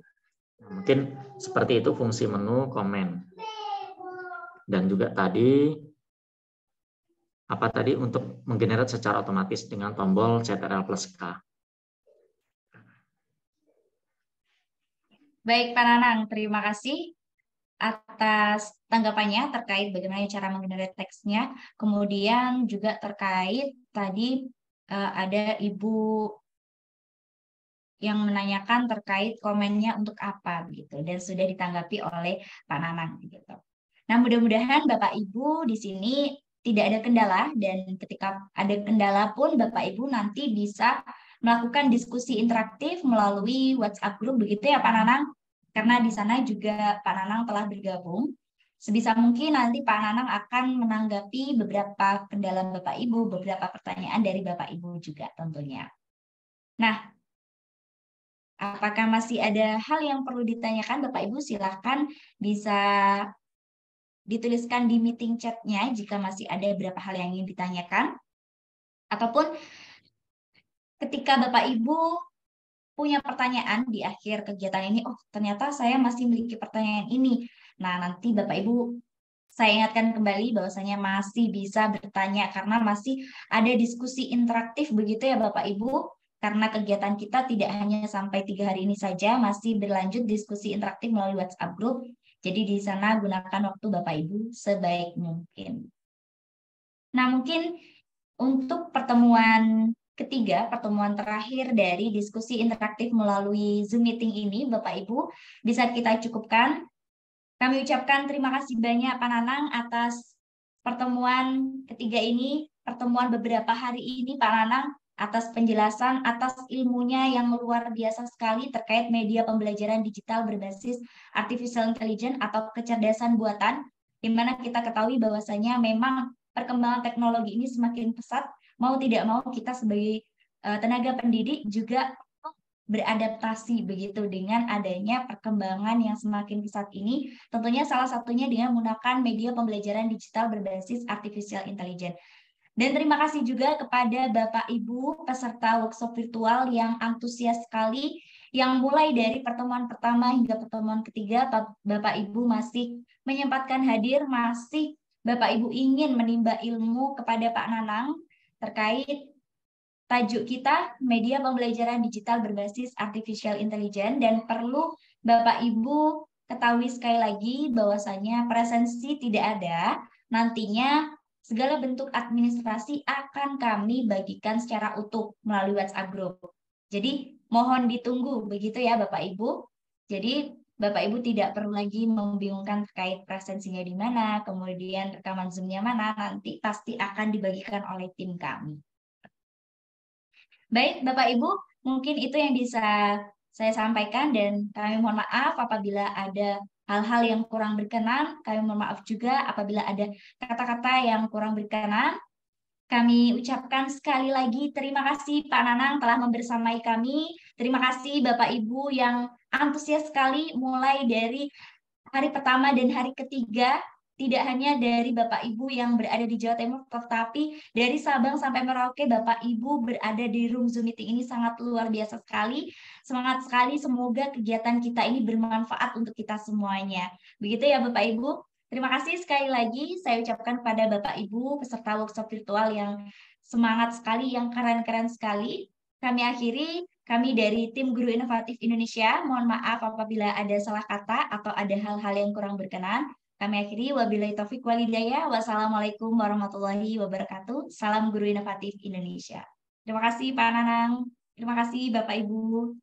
Nah, mungkin seperti itu fungsi menu komen. Dan juga tadi, apa tadi, untuk menggenerate secara otomatis dengan tombol Ctrl+K. Baik, Pak Nanang, terima kasih atas tanggapannya terkait bagaimana cara menggenerate teksnya. Kemudian juga terkait tadi ada Ibu yang menanyakan terkait komennya untuk apa begitu, dan sudah ditanggapi oleh Pak Nanang gitu. Nah, mudah-mudahan Bapak Ibu di sini tidak ada kendala, dan ketika ada kendala pun Bapak Ibu nanti bisa melakukan diskusi interaktif melalui WhatsApp group begitu ya Pak Nanang, karena di sana juga Pak Nanang telah bergabung. Sebisa mungkin nanti Pak Nanang akan menanggapi beberapa kendala Bapak Ibu, beberapa pertanyaan dari Bapak Ibu juga tentunya. Nah, apakah masih ada hal yang perlu ditanyakan Bapak Ibu? Silakan bisa dituliskan di meeting chat-nya jika masih ada beberapa hal yang ingin ditanyakan. Ataupun ketika Bapak Ibu punya pertanyaan di akhir kegiatan ini, oh ternyata saya masih memiliki pertanyaan ini. Nah, nanti Bapak Ibu, saya ingatkan kembali bahwasanya masih bisa bertanya karena masih ada diskusi interaktif begitu ya Bapak Ibu. Karena kegiatan kita tidak hanya sampai 3 hari ini saja, masih berlanjut diskusi interaktif melalui WhatsApp group. Jadi di sana gunakan waktu Bapak Ibu sebaik mungkin. Nah, mungkin untuk pertemuan ketiga, pertemuan terakhir dari diskusi interaktif melalui Zoom meeting ini, Bapak Ibu, bisa kita cukupkan. Kami ucapkan terima kasih banyak Pak Nanang atas pertemuan ketiga ini, pertemuan beberapa hari ini Pak Nanang, atas penjelasan, atas ilmunya yang luar biasa sekali terkait media pembelajaran digital berbasis artificial intelligence atau kecerdasan buatan, di mana kita ketahui bahwasanya memang perkembangan teknologi ini semakin pesat, mau tidak mau kita sebagai tenaga pendidik juga beradaptasi begitu dengan adanya perkembangan yang semakin pesat ini, tentunya salah satunya dengan menggunakan media pembelajaran digital berbasis artificial intelligence. Dan terima kasih juga kepada Bapak Ibu peserta workshop virtual yang antusias sekali, yang mulai dari pertemuan pertama hingga pertemuan ketiga, Bapak Ibu masih menyempatkan hadir, masih Bapak Ibu ingin menimba ilmu kepada Pak Nanang terkait tajuk kita, media pembelajaran digital berbasis artificial intelligence, dan perlu Bapak Ibu ketahui sekali lagi bahwasanya presensi tidak ada, nantinya segala bentuk administrasi akan kami bagikan secara utuh melalui WhatsApp group. Jadi mohon ditunggu begitu ya Bapak Ibu. Jadi Bapak Ibu tidak perlu lagi membingungkan terkait presensinya di mana, kemudian rekaman Zoom-nya mana, nanti pasti akan dibagikan oleh tim kami. Baik Bapak Ibu, mungkin itu yang bisa saya sampaikan, dan kami mohon maaf apabila ada hal-hal yang kurang berkenan. Kami mohon maaf juga apabila ada kata-kata yang kurang berkenan. Kami ucapkan sekali lagi terima kasih Pak Nanang telah membersamai kami. Terima kasih Bapak Ibu yang antusias sekali mulai dari hari pertama dan hari ketiga. Tidak hanya dari Bapak Ibu yang berada di Jawa Timur, tetapi dari Sabang sampai Merauke, Bapak Ibu berada di room Zoom meeting ini sangat luar biasa sekali. Semangat sekali, semoga kegiatan kita ini bermanfaat untuk kita semuanya. Begitu ya Bapak Ibu. Terima kasih sekali lagi saya ucapkan kepada Bapak Ibu peserta workshop virtual yang semangat sekali, yang keren-keren sekali. Kami akhiri, kami dari tim Guru Inovatif Indonesia, mohon maaf apabila ada salah kata atau ada hal-hal yang kurang berkenan. Kami akhiri, wabillahi taufik walhidayah. Wassalamualaikum warahmatullahi wabarakatuh. Salam Guru Inovatif Indonesia. Terima kasih Pak Nanang. Terima kasih Bapak Ibu.